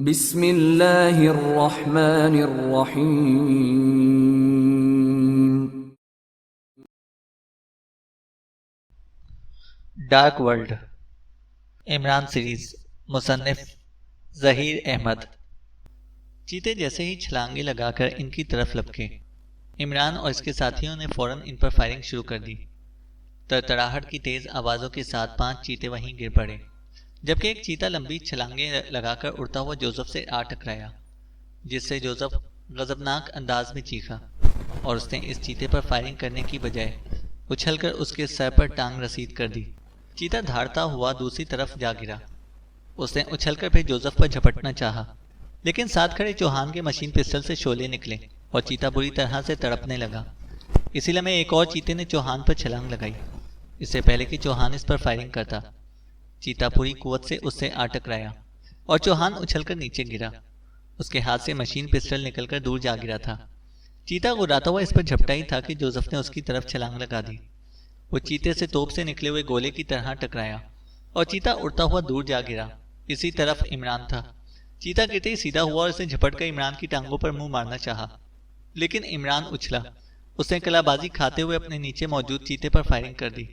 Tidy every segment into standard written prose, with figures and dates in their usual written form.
بسم اللہ الرحمن الرحیم۔ ڈارک ورلڈ عمران سیریز، مصنف ظہیر احمد۔ چیتے جیسے ہی چھلانگیں لگا کر ان کی طرف لپکے، عمران اور اس کے ساتھیوں نے فوراً ان پر فائرنگ شروع کر دی۔ تڑتڑاہٹ کی تیز آوازوں کے ساتھ 5 چیتے وہیں گر پڑے، جبکہ ایک چیتا لمبی چھلانگیں لگا کر اڑتا ہوا جوزف سے آ ٹکرایا، جس سے جوزف غضبناک انداز میں چیخا اور اس نے اس چیتے پر فائرنگ کرنے کی بجائے اچھل کر اس کے سر پر ٹانگ رسید کر دی۔ چیتا دھاڑتا ہوا دوسری طرف جا گرا۔ اس نے اچھل کر پھر جوزف پر جھپٹنا چاہا، لیکن ساتھ کھڑے چوہان کے مشین پسٹل سے شعلے نکلے اور چیتا بری طرح سے تڑپنے لگا۔ اسی لمحے ایک اور چیتے نے چوہان پر چھلانگ لگائی، اس سے پہلے کہ چوہان اس پر فائرنگ کرتا۔ چیتا پوری قوت سے اس سے آ ٹکرایا اور چوہان اچھل کر نیچے گرا۔ اس کے ہاتھ سے مشین پسٹل نکل کر دور جا گرا تھا۔ چیتا گراتا ہوا اس پر جھپٹا ہی تھا کہ جوزف نے اس کی طرف چھلانگ لگا دی۔ وہ چیتے سے توپ سے نکلے ہوئے گولے کی طرح ٹکرایا اور چیتا اڑتا ہوا دور جا گرا۔ اسی طرف عمران تھا۔ چیتا گرتے ہی سیدھا ہوا اور اس نے جھپٹ کر عمران کی ٹانگوں پر منہ مارنا چاہا، لیکن عمران اچھلا۔ اس نے کلا بازی کھاتے ہوئے اپنے نیچے موجود چیتے پر فائرنگ کر دی۔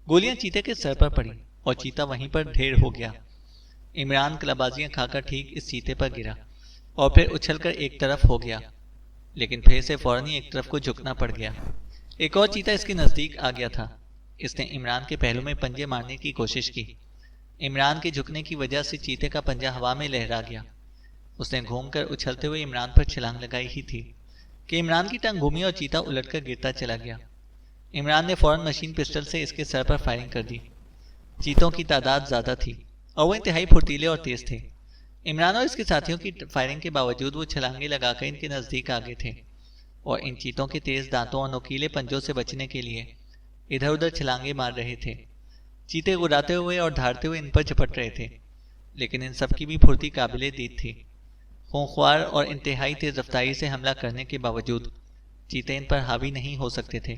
گولیاں چیتے کے سر پر پڑی اور چیتا وہیں پر ڈھیر ہو گیا۔ عمران کلا بازیاں کھا کر ٹھیک اس چیتے پر گرا اور پھر اچھل کر ایک طرف ہو گیا، لیکن پھر سے فوراً ہی ایک طرف کو جھکنا پڑ گیا۔ ایک اور چیتا اس کے نزدیک آ گیا تھا۔ اس نے عمران کے پہلو میں پنجے مارنے کی کوشش کی۔ عمران کے جھکنے کی وجہ سے چیتے کا پنجہ ہوا میں لہرا گیا۔ اس نے گھوم کر اچھلتے ہوئے عمران پر چھلانگ لگائی ہی تھی کہ عمران کی ٹانگ گھومی اور چیتا الٹ کر گرتا چلا گیا۔ عمران نے فوراً مشین پسٹل سے اس کے سر پر فائرنگ کر دی۔ چیتوں کی تعداد زیادہ تھی اور وہ انتہائی پھرتیلے اور تیز تھے۔ عمران اور اس کے ساتھیوں کی فائرنگ کے باوجود وہ چھلانگیں لگا کر ان کے نزدیک آ گئے تھے اور ان چیتوں کے تیز دانتوں اور نوکیلے پنجوں سے بچنے کے لیے ادھر ادھر چھلانگیں مار رہے تھے۔ چیتے گراتے ہوئے اور دھاڑتے ہوئے ان پر جھپٹ رہے تھے، لیکن ان سب کی بھی پھرتی قابل دید تھی۔ خونخوار اور انتہائی تیز رفتاری سے حملہ کرنے کے باوجود چیتے ان پر حاوی نہیں ہو سکتے تھے۔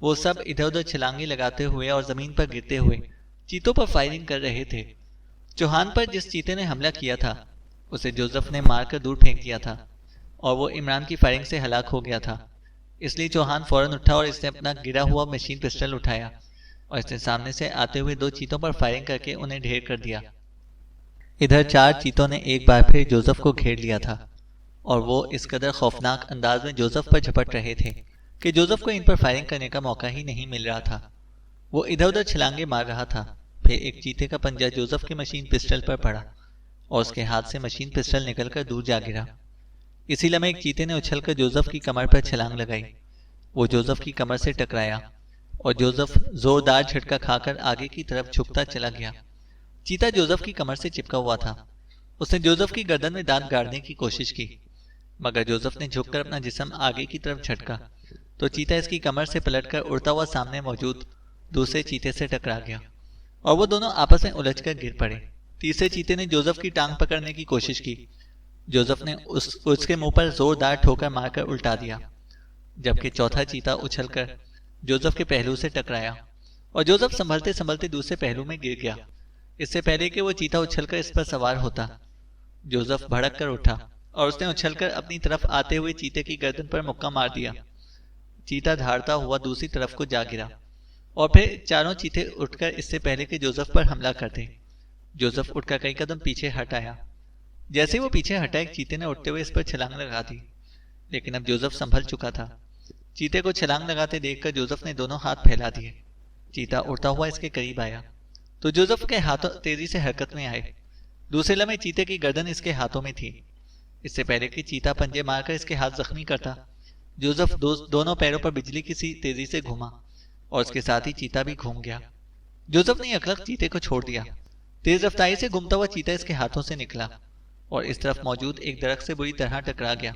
وہ سب ادھر ادھر چھلانگیں لگاتے ہوئے اور زمین پر گرتے ہوئے چیتوں پر فائرنگ کر رہے تھے۔ چوہان پر جس چیتے نے حملہ کیا تھا اسے جوزف نے مار کر دور پھینک دیا تھا اور وہ عمران کی فائرنگ سے ہلاک ہو گیا تھا۔ اس لیے چوہان فوراً اٹھا اور اس نے اپنا گرا ہوا مشین پسٹل اٹھایا اور اس نے سامنے سے آتے ہوئے 2 چیتوں پر فائرنگ کر کے انہیں ڈھیر کر دیا۔ ادھر 4 چیتوں نے ایک بار پھر جوزف کو گھیر لیا تھا اور وہ اس قدر خوفناک انداز میں جوزف پر جھپٹ رہے تھے کہ جوزف کو ان پر فائرنگ کرنے کا موقع ہی نہیں مل رہا تھا۔ وہ ادھر ادھر چھلانگیں مار رہا تھا۔ پھر ایک چیتے کا پنجہ جوزف کے مشین پسٹل پر پڑا اور اس کے ہاتھ سے مشین پسٹل نکل کر دور جا گرا۔ اسی لمحے ایک چیتے نے اچھل کر جوزف کی کمر پر چھلانگ لگائی۔ وہ جوزف کی کمر سے ٹکرایا اور جوزف زوردار جھٹکا کھا کر آگے کی طرف جھکتا چلا گیا۔ چیتا جوزف کی کمر سے چپکا ہوا تھا۔ اس نے جوزف کی گردن میں دانت گاڑنے کی کوشش کی، مگر جوزف نے جھک کر اپنا جسم آگے کی طرف جھٹکا تو چیتا اس کی کمر سے پلٹ کر اڑتا ہوا سامنے موجود دوسرے چیتے سے ٹکرا گیا اور وہ دونوں آپس میں الجھ کر گر پڑے۔ تیسرے چیتے نے جوزف کی ٹانگ پکڑنے کی کوشش کی۔ جوزف نے اس کے منہ پر زوردار ٹھوکر مار کر الٹا دیا، جبکہ چوتھا چیتا اچھل کر جوزف کے پہلو سے ٹکرایا اور جوزف سنبھلتے سنبھلتے دوسرے پہلو میں گر گیا۔ اس سے پہلے کہ وہ چیتا اچھل کر اس پر سوار ہوتا، جوزف بھڑک کر اٹھا اور اس نے اچھل کر اپنی طرف آتے ہوئے چیتے کی گردن پر مکہ مار دیا۔ چیتا دھاڑتا ہوا دوسری طرف کو جا گرا اور پھر 4 چیتے اٹھ کر اس سے پہلے کہ جوزف پر حملہ کرتے، جوزف اٹھ کر کئی قدم پیچھے ہٹ آیا۔ جیسے وہ پیچھے ہٹا، ایک چیتے نے اٹھتے ہوئے اس پر چھلانگ لگا دی، لیکن اب جوزف سنبھل چکا تھا۔ چیتے کو چھلانگ لگاتے دیکھ کر جوزف نے دونوں ہاتھ پھیلا دیے۔ چیتا اڑتا ہوا اس کے قریب آیا تو جوزف کے ہاتھوں تیزی سے حرکت میں آئے۔ دوسرے لمحے چیتے کی گردن اس کے ہاتھوں میں تھی۔ اس سے پہلے کہ چیتا پنجے مار کر اس کے ہاتھ زخمی کرتا، جوزف دونوں پیروں پر بجلی کی سی تیزی سے گھوما اور اس کے ساتھ ہی چیتا بھی گھوم گیا۔ جوزف نے یکلخت چیتے کو چھوڑ دیا۔ تیز رفتاری سے گھومتا ہوا چیتا اس کے ہاتھوں سے نکلا اور اس طرف موجود ایک درخت سے بری طرح ٹکرا گیا۔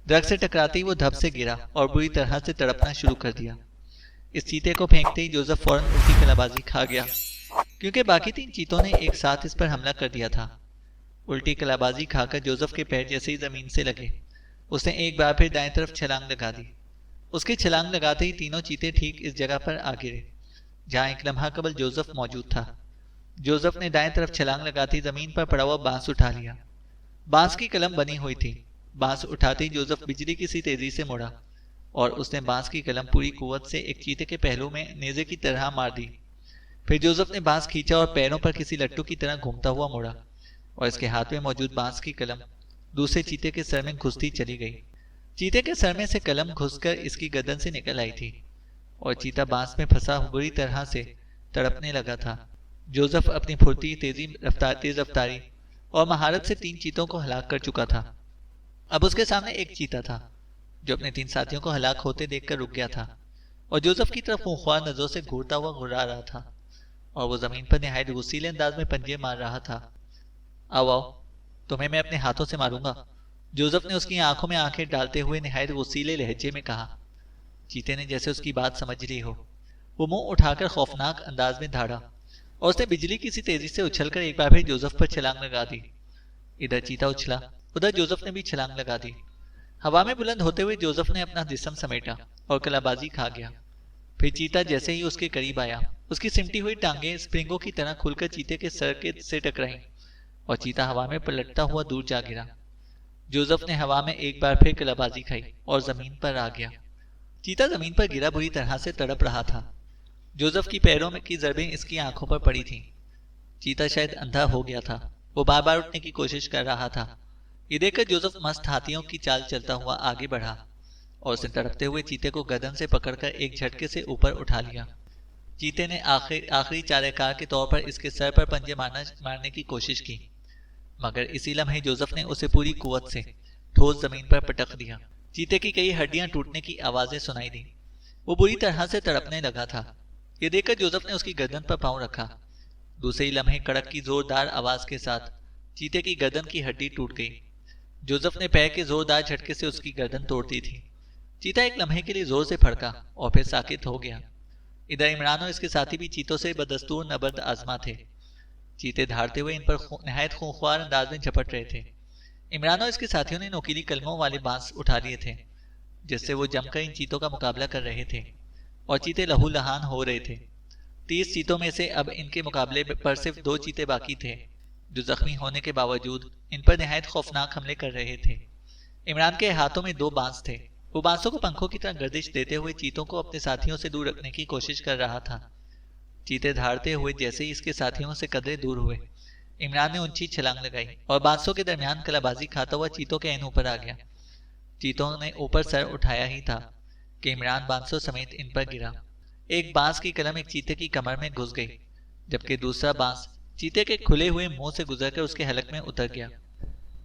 درخت سے ٹکراتے ہی وہ دھب سے گرا اور بری طرح سے تڑپنا شروع کر دیا۔ اس چیتے کو پھینکتے ہی جوزف فوراً الٹی کلا بازی کھا گیا، کیونکہ باقی 3 چیتوں نے ایک ساتھ اس پر حملہ کر دیا تھا۔ الٹی کلا بازی کھا کر جوزف کے پیر جیسے ہی زمین سے لگے، اس نے ایک بار پھر دائیں طرف چھلانگ لگا دی۔ اس کے چھلانگ لگاتے ہی تینوں چیتے ٹھیک اس جگہ پر آ گرے جہاں ایک لمحہ قبل جوزف موجود تھا۔ جوزف نے دائیں طرف چھلانگ لگاتی زمین پر پڑا ہوا بانس اٹھا لیا بانس کی کلم بنی ہوئی تھی۔ بانس اٹھاتے ہی جوزف بجلی کی سی تیزی سے مڑا اور اس نے بانس کی کلم پوری قوت سے ایک چیتے کے پہلو میں نیزے کی طرح مار دی۔ پھر جوزف نے بانس کھینچا اور پیروں پر کسی لٹو کی طرح گھومتا ہوا مڑا اور اس کے ہاتھ میں موجود بانس کی کلم دوسرے چیتے کے سر میں گھستی چلی گئی۔ چیتے کے سر میں سے کلم گھس کر اس کی گردن سے نکل آئی تھی اور چیتا بانس میں پھنسا بری طرح سے تڑپنے لگا تھا۔ جوزف اپنی پھرتی، تیز رفتاری اور مہارت سے 3 چیتوں کو ہلاک کر چکا تھا۔ اب اس کے سامنے ایک چیتا تھا جو اپنے 3 ساتھیوں کو ہلاک ہوتے دیکھ کر رک گیا تھا اور جوزف کی طرف خونخوار نظروں سے گھورتا ہوا گھرا رہا تھا اور وہ زمین پر نہایت غصیلے انداز میں پنجے مار رہا تھا۔ آؤ آؤ، تمہیں میں اپنے ہاتھوں سے ماروں گا، جوزف نے اس کی آنکھوں میں آنکھیں ڈالتے ہوئے نہایت غصیلے لہجے میں کہا۔ چیتے نے جیسے اس کی بات سمجھ لی ہو، وہ منہ اٹھا کر خوفناک انداز میں دھاڑا اور اس نے بجلی کی سی تیزی سے اچھل کر ایک بار پھر جوزف پر چھلانگ لگا دی۔ ادھر چیتا اچھلا، ادھر جوزف نے بھی چھلانگ لگا دی۔ ہوا میں بلند ہوتے ہوئے جوزف نے اپنا جسم سمیٹا اور کلا بازی کھا گیا۔ پھر چیتا جیسے ہی اس کے قریب آیا، اس کی سمٹی ہوئی ٹانگیں اسپرنگوں کی طرح کھل کر چیتے کے سر سے ٹکرائیں اور چیتا ہوا میں پلٹتا ہوا دور جا گرا۔ جوزف نے ہوا میں ایک بار پھر کلا بازی کھائی اور زمین پر آ گیا۔ چیتا زمین پر گرا بری طرح سے تڑپ رہا تھا۔ جوزف کی پیروں میں کی ضربیں اس کی آنکھوں پر پڑی تھیں۔ چیتا شاید اندھا ہو گیا تھا، وہ بار بار اٹھنے کی کوشش کر رہا تھا۔ یہ دیکھ کر جوزف مست ہاتھیوں کی چال چلتا ہوا آگے بڑھا اور اس نے تڑپتے ہوئے چیتے کو گردن سے پکڑ کر ایک جھٹکے سے اوپر اٹھا لیا۔ چیتے نے آخری چارہ کار کے طور پر اس کے سر پر پنجے مارنے کی کوشش کی، مگر اسی لمحے جوزف نے اسے پوری قوت سے ٹھوس زمین پر پٹک دیا۔ چیتے کی کئی ہڈیاں ٹوٹنے کی آوازیں سنائی دیں، وہ بری طرح سے تڑپنے لگا تھا۔ یہ دیکھ کر جوزف نے اس کی گردن پر پاؤں رکھا۔ دوسرے ہی لمحے کڑک کی زوردار آواز کے ساتھ چیتے کی گردن کی ہڈی ٹوٹ گئی۔ جوزف نے پیر کے زوردار جھٹکے سے اس کی گردن توڑ دی تھی۔ چیتا ایک لمحے کے لیے زور سے پھڑکا اور پھر ساکت ہو گیا۔ ادھر عمران اور اس کے ساتھی بھی چیتوں سے بدستور نبرد آزما تھے۔ چیتے دھاڑتے ہوئے ان پر نہایت خونخوار انداز میں جھپٹ رہے تھے۔ عمران اور اس کے ساتھیوں نے نوکیلی کلموں والے بانس اٹھا لیے تھے جس سے وہ جم کر ان چیتوں کا مقابلہ کر رہے تھے اور چیتے لہو لہان ہو رہے تھے۔ 30 چیتوں میں سے اب ان کے مقابلے پر صرف 2 چیتے باقی تھے جو زخمی ہونے کے باوجود ان پر نہایت خوفناک حملے کر رہے تھے۔ عمران کے ہاتھوں میں 2 بانس تھے، وہ بانسوں کو پنکھوں کی طرح گردش دیتے ہوئے چیتوں کو اپنے ساتھیوں سے دور رکھنے کی کوشش کر رہا تھا۔ چیتے دھاڑتے ہوئے جیسے ہی اس کے ساتھیوں سے قدرے دور ہوئے، عمران نے اونچی چھلانگ لگائی اور بانسوں کے درمیان کلا بازی کھاتا ہوا چیتوں کے عین اوپر آ گیا۔ چیتوں نے اوپر سر اٹھایا ہی تھا کہ عمران بانسوں سمیت ان پر گرا۔ ایک بانس کی کلم ایک چیتے کی کمر میں گھس گئی، جبکہ دوسرا بانس چیتے کے کھلے ہوئے منہ سے گزر کر اس کے حلق میں اتر گیا۔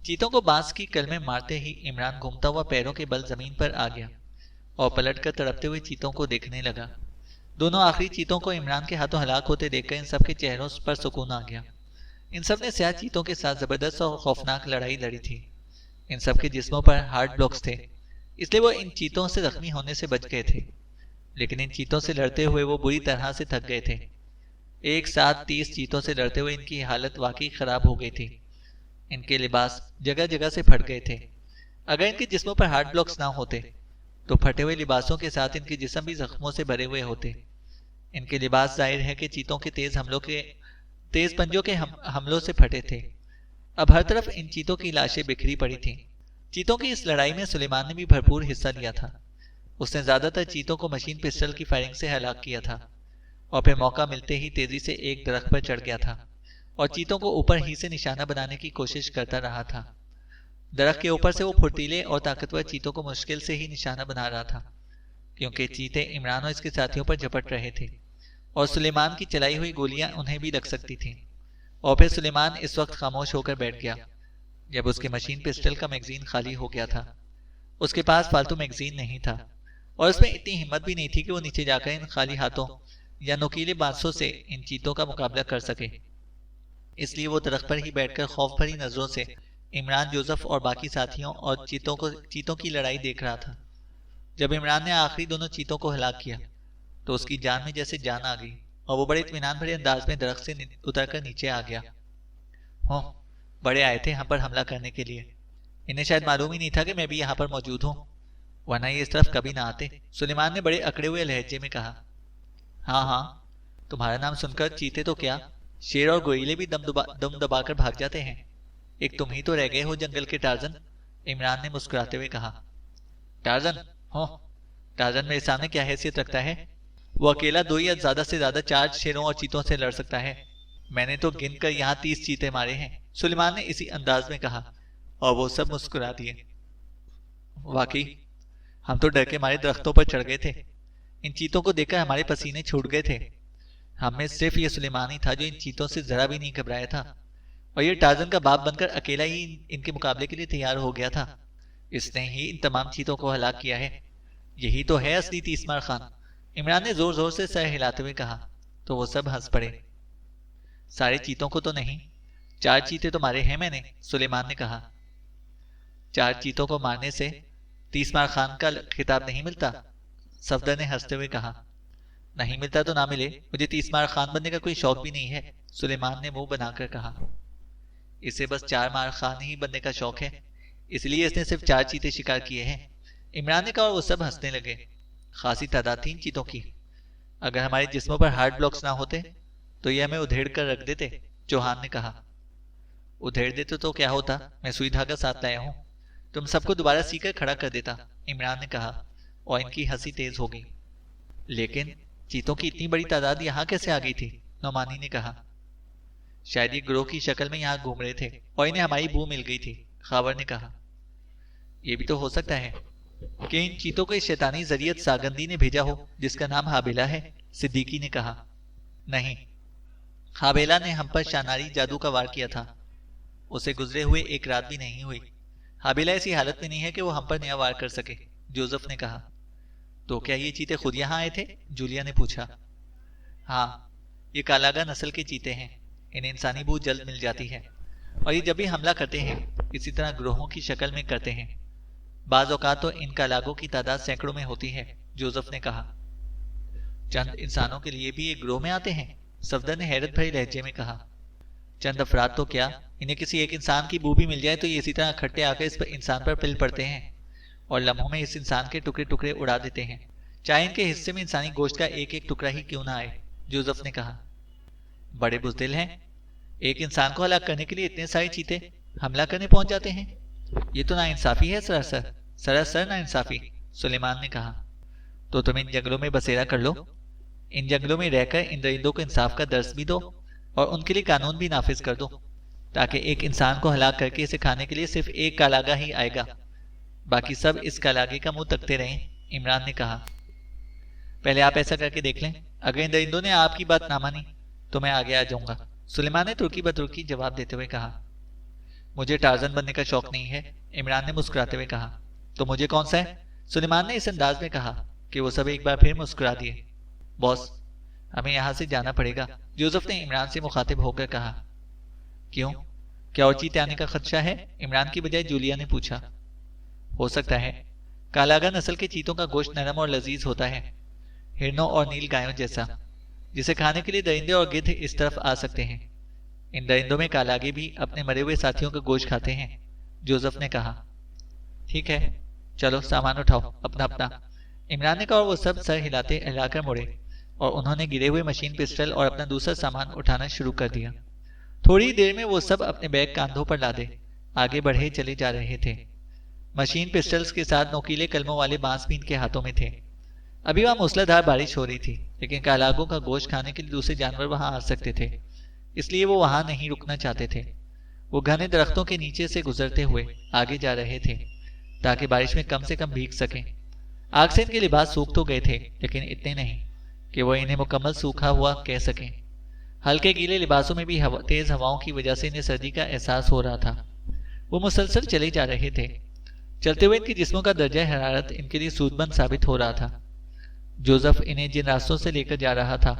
چیتوں کو بانس کی کلمیں مارتے ہی عمران گھومتا ہوا پیروں کے بل زمین پر آ گیا اور پلٹ کر تڑپتے ہوئے چیتوں کو دیکھنے لگا۔ دونوں آخری چیتوں کو عمران کے ہاتھوں ہلاک ہوتے دیکھ کر ان سب کے چہروں پر سکون آ گیا۔ ان سب نے سیاہ چیتوں کے ساتھ زبردست اور خوفناک لڑائی لڑی تھی۔ ان سب کے جسموں پر ہارڈ بلاکس تھے، اس لیے وہ ان چیتوں سے زخمی ہونے سے بچ گئے تھے، لیکن ان چیتوں سے لڑتے ہوئے وہ بری طرح سے تھک گئے تھے۔ ایک ساتھ 30 چیتوں سے لڑتے ہوئے ان کی حالت واقعی خراب ہو گئی تھی۔ ان کے لباس جگہ جگہ سے پھٹ گئے تھے۔ اگر ان کے جسموں پر ہارڈ بلاکس نہ ہوتے تو پھٹے ہوئے لباسوں کے ساتھ ان کے جسم بھی زخموں سے بھرے ہوئے ہوتے۔ ان کے لباس ظاہر ہے کہ چیتوں کے تیز پنجوں کے حملوں سے پھٹے تھے۔ اب ہر طرف ان چیتوں کی لاشیں بکھری پڑی تھیں۔ چیتوں کی اس لڑائی میں سلیمان نے بھی بھرپور حصہ لیا تھا۔ اس نے زیادہ تر چیتوں کو مشین پسٹل کی فائرنگ سے ہلاک کیا تھا اور پھر موقع ملتے ہی تیزی سے ایک درخت پر چڑھ گیا تھا اور چیتوں کو اوپر ہی سے نشانہ بنانے کی کوشش کرتا رہا تھا۔ درخت کے اوپر سے وہ پھرتیلے اور طاقتور چیتوں کو مشکل سے ہی نشانہ بنا رہا تھا، کیونکہ چیتے عمران اور اس کے ساتھیوں پر جھپٹ رہے تھے اور سلیمان کی چلائی ہوئی گولیاں انہیں بھی لگ سکتی تھیں۔ اور پھر سلیمان اس وقت خاموش ہو کر بیٹھ گیا جب اس کے مشین پسٹل کا میگزین خالی ہو گیا تھا۔ اس کے پاس فالتو میگزین نہیں تھا اور اس میں اتنی ہمت بھی نہیں تھی کہ وہ نیچے جا کر ان خالی ہاتھوں یا نوکیلے بانسوں سے ان چیتوں کا مقابلہ کر سکے۔ اس لیے وہ درخت پر ہی بیٹھ کر خوف بھری نظروں سے عمران، جوزف اور باقی ساتھیوں اور چیتوں کی لڑائی دیکھ رہا تھا۔ جب عمران نے آخری دونوں چیتوں کو ہلاک کیا تو اس کی جان میں جیسے جان آ گئی اور وہ بڑے اطمینان بھرے انداز میں درخت سے اتر کر نیچے آ گیا۔ بڑے آئے تھے ہم پر حملہ کرنے کے لیے، انہیں شاید معلوم ہی نہیں تھا کہ میں بھی یہاں پر موجود ہوں، ورنہ یہ اس طرف کبھی نہ آتے، سلیمان نے بڑے اکڑے ہوئے لہجے میں کہا۔ ہاں، تمہارا نام سن کر چیتے تو کیا، شیر اور گوریلے بھی دم دبا کر بھاگ جاتے ہیں۔ ایک تم ہی تو رہ گئے ہو جنگل کے ٹارزن، عمران نے مسکراتے ہوئے کہا۔ ٹارزن ہو؟ ٹارزن میرے سامنے کیا حیثیت رکھتا ہے؟ وہ اکیلا 2 یا زیادہ سے زیادہ 4 شیروں اور چیتوں سے لڑ سکتا ہے۔ میں نے تو گن کر یہاں 30 چیتے مارے ہیں، سلیمان نے اسی انداز میں کہا، اور وہ سب مسکرا دیے۔ واقعی ہم تو ڈر کے مارے درختوں پر چڑھ گئے تھے، ان چیتوں کو دیکھ کر ہمارے پسینے چھوٹ گئے تھے۔ ہم میں صرف یہ سلیمان ہی تھا جو ان چیتوں سے ذرا بھی نہیں گھبرایا تھا، اور یہ ٹارزن کا باپ بن کر اکیلا ہی ان کے مقابلے کے لیے تیار ہو گیا تھا۔ اس نے ہی ان تمام چیتوں کو ہلاک کیا ہے۔ یہی تو ہے اصلی 30 مار خان، عمران نے زور زور سے سر ہلاتے ہوئے کہا۔ تو وہ سب ہنس پڑے۔ سارے چیتوں کو تو نہیں، 4 چیتے تو مارے ہیں میں نے، سلیمان نے کہا۔ 4 چیتوں کو مارنے سے 30 مار خان کا خطاب نہیں ملتا، صفدر نے ہنستے ہوئے کہا۔ نہیں ملتا تو نہ ملے، مجھے 30 مار خان بننے کا کوئی شوق بھی نہیں ہے، سلیمان نے منہ بنا کر کہا۔ اسے بس 4 مار خان ہی بننے کا شوق ہے، اس لیے اس نے صرف 4 چیتے شکار کیے ہیں، عمران نے کہا، اور وہ سب ہنسنے لگے۔ خاصی تعداد تھی ان چیتوں کی، اگر ہمارے جسموں پر ہارڈ بلاکس نہ ہوتے تو یہ ہمیں ادھیڑ کر رکھ دیتے، چوہان نے کہا۔ ادھیڑ دیتے تو کیا ہوتا، میں سوئی دھاگا ساتھ لایا ہوں، تم سب کو دوبارہ سی کر کھڑا کر دیتا، عمران نے کہا، اور ان کی ہنسی تیز ہو گئی۔ لیکن چیتوں کی اتنی بڑی تعداد یہاں کیسے آ گئی تھی، نعمانی نے کہا۔ شاید یہ گروہ کی شکل میں یہاں گھوم رہے تھے اور انہیں ہماری بو مل گئی تھی، خاور نے کہا۔ یہ بھی تو ہو سکتا ہے کہ ان چیتوں کو اس شیطانی ذریعت ساگندی نے بھیجا ہو جس کا نام حابیلہ ہے، صدیقی نے کہا۔ نہیں، حابیلہ نے ہم پر شاناری جادو کا وار کیا تھا، اسے گزرے ہوئے 1 رات بھی نہیں ہوئی، حابیلہ ایسی حالت میں نہیں ہے کہ وہ ہم پر نیا وار کر سکے، جوزف نے کہا۔ تو کیا یہ چیتے خود یہاں آئے تھے، جولیا نے پوچھا۔ ہاں، یہ کالاگا نسل کے چیتے ہیں، انہیں انسانی بو جلد مل جاتی ہے، اور یہ جب بھی حملہ کرتے ہیں اسی طرح گروہوں کی شکل میں کرتے ہیں، بعض اوقات تو ان کالاگوں کی تعداد سینکڑوں میں ہوتی ہے، جوزف نے کہا۔ چند انسانوں کے لیے بھی یہ گروہ میں آتے ہیں، صفدر نے حیرت بھری لہجے میں کہا۔ چند افراد تو کیا، انہیں کسی ایک انسان کی بو بھی مل جائے تو یہ اسی طرح اکٹھے آ کر اس انسان پر پل پڑتے ہیں اور لمحوں میں اس انسان کے ٹکڑے ٹکڑے اڑا دیتے ہیں، چاہے ان کے حصے میں انسانی گوشت کا ایک ایک ٹکڑا ہی کیوں نہ آئے، جوزف نے کہا۔ بڑے بزدل ہیں، ایک انسان کو ہلاک کرنے کے لیے اتنے سارے چیتے حملہ کرنے پہنچ جاتے ہیں، یہ تو ناانصافی ہے، سراسر ناانصافی، سلیمان نے کہا۔ تو تم ان جنگلوں میں بسیرا کر لو، ان جنگلوں میں رہ کر ان درندوں کو انصاف کا درس بھی دو اور ان کے لیے قانون بھی نافذ کر دو، تاکہ ایک انسان کو ہلاک کر کے اسے کھانے کے لیے صرف ایک کالاگا ہی آئے گا، باقی سب اس کالاگے کا منہ تکتے رہیں، عمران نے کہا۔ پہلے آپ ایسا کر کے دیکھ لیں، اگر ان درندوں نے آپ کی بات نہ مانی تو میں آگے آ جاؤں گا، سلیمان نے ترکی بترکی جواب دیتے ہوئے کہا۔ مجھے ٹارزن بننے کا شوق نہیں ہے، عمران نے مسکراتے ہوئے کہا۔ تو مجھے کون سا ہے، سلیمان نے اس انداز میں کہا کہ وہ سب ایک بار پھر مسکرا دیے۔ باس، ہمیں یہاں سے جانا پڑے گا، جوزف نے عمران سے مخاطب ہو کر کہا۔ کیوں، کیا اور چیتے آنے کا خدشہ ہے، عمران کی بجائے جولیا نے پوچھا۔ ہو سکتا ہے، کالاگا نسل کے چیتوں کا گوشت نرم اور لذیذ ہوتا ہے، ہرنوں اور نیل گایوں جیسا، جسے کھانے کے لیے درندے اور گدھ اس طرف آ سکتے ہیں۔ ان درندوں میں کالاگے بھی اپنے مرے ہوئے ساتھیوں کا گوشت کھاتے ہیں، جوزف نے کہا۔ ٹھیک ہے، چلو سامان اٹھاؤ اپنا اپنا، عمران نے کہا، اور وہ سب سر ہلا کر مڑے اور انہوں نے گرے ہوئے مشین پسٹل اور اپنا دوسرا سامان اٹھانا شروع کر دیا۔ تھوڑی دیر میں وہ سب اپنے بیگ کاندھوں پر لادے آگے بڑھے چلے جا رہے تھے۔ مشین پسٹلز کے ساتھ نوکیلے کلموں والے بانس بھی ان کے ہاتھوں میں تھے۔ ابھی وہاں موسلادھار بارش ہو رہی تھی، لیکن کالاگوں کا گوشت کھانے کے لیے دوسرے جانور وہاں آ سکتے تھے، اس لیے وہ وہاں نہیں رکنا چاہتے تھے۔ وہ گھنے درختوں کے نیچے سے گزرتے ہوئے آگے جا رہے تھے تاکہ بارش میں کم سے کم بھیگ سکیں۔ آگ سے ان کے لباس سوکھ تو گئے تھے، لیکن اتنے نہیں کہ وہ انہیں مکمل سوکھا ہوا کہہ سکیں۔ ہلکے گیلے لباسوں میں بھی تیز ہواؤں کی وجہ سے انہیں سردی کا احساس ہو رہا تھا۔ وہ مسلسل چلے جا رہے تھے، چلتے ہوئے ان کے جسموں کا درجہ حرارت ان کے لیے سود مند ثابت ہو رہا تھا۔ جوزف انہیں جن راستوں سے لے کر جا رہا تھا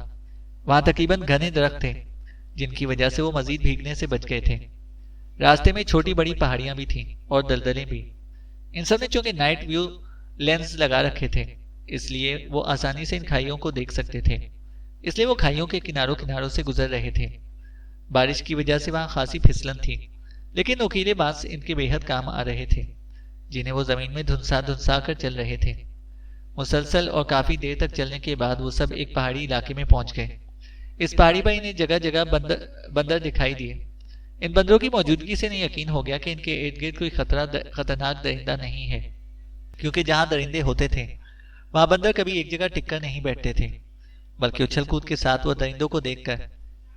وہاں تقریباً گھنے درخت تھے، جن کی وجہ سے وہ مزید بھیگنے سے بچ گئے تھے۔ راستے میں چھوٹی بڑی پہاڑیاں بھی تھیں اور دلدلیں بھی۔ ان سب نے چونکہ نائٹ ویو لینس لگا رکھے تھے، اس لیے وہ آسانی سے ان کھائیوں کو دیکھ سکتے تھے، اس لیے وہ کھائیوں کے کناروں سے گزر رہے تھے۔ بارش کی وجہ سے وہاں خاصی پھسلن تھی، لیکن نوکیلے بانس ان کے بے حد کام آ رہے تھے، جنہیں وہ زمین میں دھنسا کر چل رہے تھے۔ مسلسل اور کافی دیر تک چلنے کے بعد وہ سب ایک پہاڑی علاقے میں پہنچ گئے۔ اس پہاڑی پر انہیں جگہ جگہ بندر دکھائی دیے۔ ان بندروں کی موجودگی سے انہیں یقین ہو گیا کہ ان کے ارد گرد کوئی خطرناک درندہ نہیں ہے، کیونکہ جہاں درندے ہوتے تھے وہاں بندر کبھی ایک جگہ ٹک کر نہیں بیٹھتے تھے، بلکہ اچھل کود کے ساتھ وہ درندوں کو دیکھ کر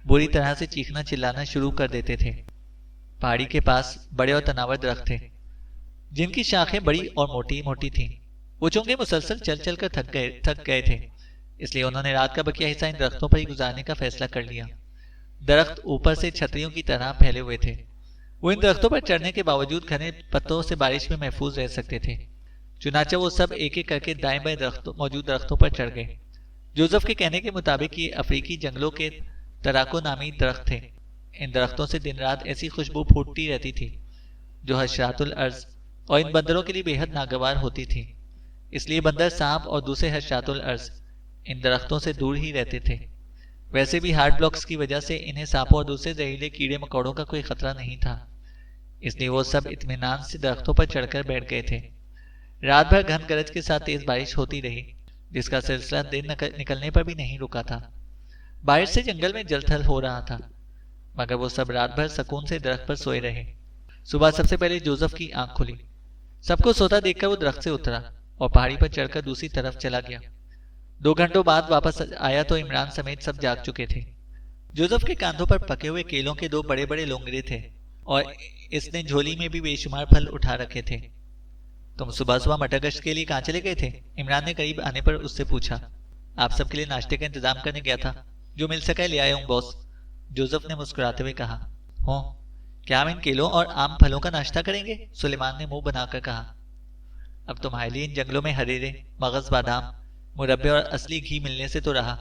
بری طرح سے چیخنا چلانا شروع کر دیتے تھے۔ پہاڑی کے پاس بڑے اور تناور درخت تھے جن کی شاخیں بڑی اور موٹی موٹی تھیں۔ وہ چونکہ مسلسل چل چل کر تھک گئے تھے، اس لیے انہوں نے رات کا بقیہ حصہ ان درختوں پر ہی گزارنے کا فیصلہ کر لیا۔ درخت اوپر سے چھتریوں کی طرح پھیلے ہوئے تھے، وہ ان درختوں پر چڑھنے کے باوجود گھنے پتوں سے بارش میں محفوظ رہ سکتے تھے۔ چنانچہ وہ سب ایک ایک کر کے دائیں بائیں موجود درختوں پر چڑھ گئے۔ جوزف کے کہنے کے مطابق یہ افریقی جنگلوں کے تراکو نامی درخت تھے۔ ان درختوں سے دن رات ایسی خوشبو پھوٹتی رہتی تھی جو حشرات الارض اور ان بندروں کے لیے بے حد ناگوار ہوتی تھی، اس لیے بندر، سانپ اور دوسرے حشرات الارض ان درختوں سے دور ہی رہتے تھے۔ ویسے بھی ہارڈ بلاکس کی وجہ سے انہیں سانپوں اور دوسرے زہریلے کیڑے مکوڑوں کا کوئی خطرہ نہیں تھا، اس لیے وہ سب اطمینان سے درختوں پر چڑھ کر بیٹھ گئے تھے۔ رات بھر گھن گرج کے ساتھ تیز بارش ہوتی رہی، جس کا سلسلہ دن نکلنے پر بھی نہیں رکا تھا۔ بارش سے جنگل میں جل تھل ہو رہا تھا، مگر وہ سب رات بھر سکون سے درخت پر سوئے رہے۔ صبح سب سے پہلے جوزف کی آنکھ کھلی۔ سب کو سوتا دیکھ کر وہ درخت سے اترا اور پہاڑی پر چڑھ کر دوسری طرف چلا گیا۔ 2 گھنٹوں بعد واپس آیا تو عمران سمیت سب جاگ چکے تھے۔ جوزف کے کاندھوں پر پکے ہوئے کیلوں کے 2 بڑے بڑے لونگڑے تھے اور اس نے جھولی میں بھی بے شمار پھل اٹھا رکھے تھے۔ تم صبح صبح مٹر گشت کے لیے کہاں چلے گئے تھے؟ عمران نے قریب آنے پر اس سے پوچھا۔ آپ سب کے لیے ناشتے کا انتظام کرنے گیا تھا، جو مل سکا لے آیا ہوں باس، جوزف نے مسکراتے ہوئے کہا۔ ہوں، کیا ہم ان کیلوں اور عام پھلوں کا ناشتہ کریں گے؟ سلیمان نے منہ بنا کر کہا۔ اب تمہارے لیے ان جنگلوں میں ہریرے، مغز، بادام، مربے اور اصلی گھی ملنے سے تو رہا،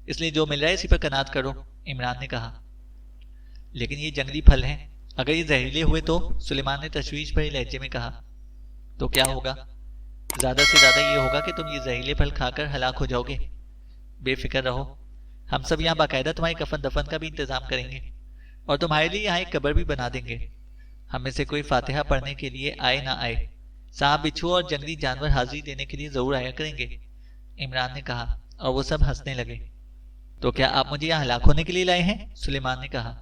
اس لیے جو مل رہا ہے اسی پر قناعت کرو، عمران نے کہا۔ لیکن یہ جنگلی پھل ہیں، اگر یہ زہریلے ہوئے تو؟ سلیمان نے تشویش بھرے لہجے میں کہا۔ تو کیا ہوگا؟ زیادہ سے زیادہ یہ ہوگا کہ تم یہ زہریلے پھل کھا کر ہلاک ہو جاؤ گے۔ بے فکر رہو، ہم سب یہاں باقاعدہ تمہاری کفن دفن کا بھی انتظام کریں گے اور تمہارے لیے یہاں ایک قبر بھی بنا دیں گے۔ ہم میں سے کوئی فاتحہ پڑھنے کے لیے آئے نہ آئے، سانپ، بچھو اور جنگلی جانور حاضری دینے کے لیے ضرور آیا کریں گے، عمران نے کہا، اور وہ سب ہنسنے لگے۔ تو کیا آپ مجھے یہاں ہلاک ہونے کے لیے لائے ہیں؟ سلیمان نے کہا۔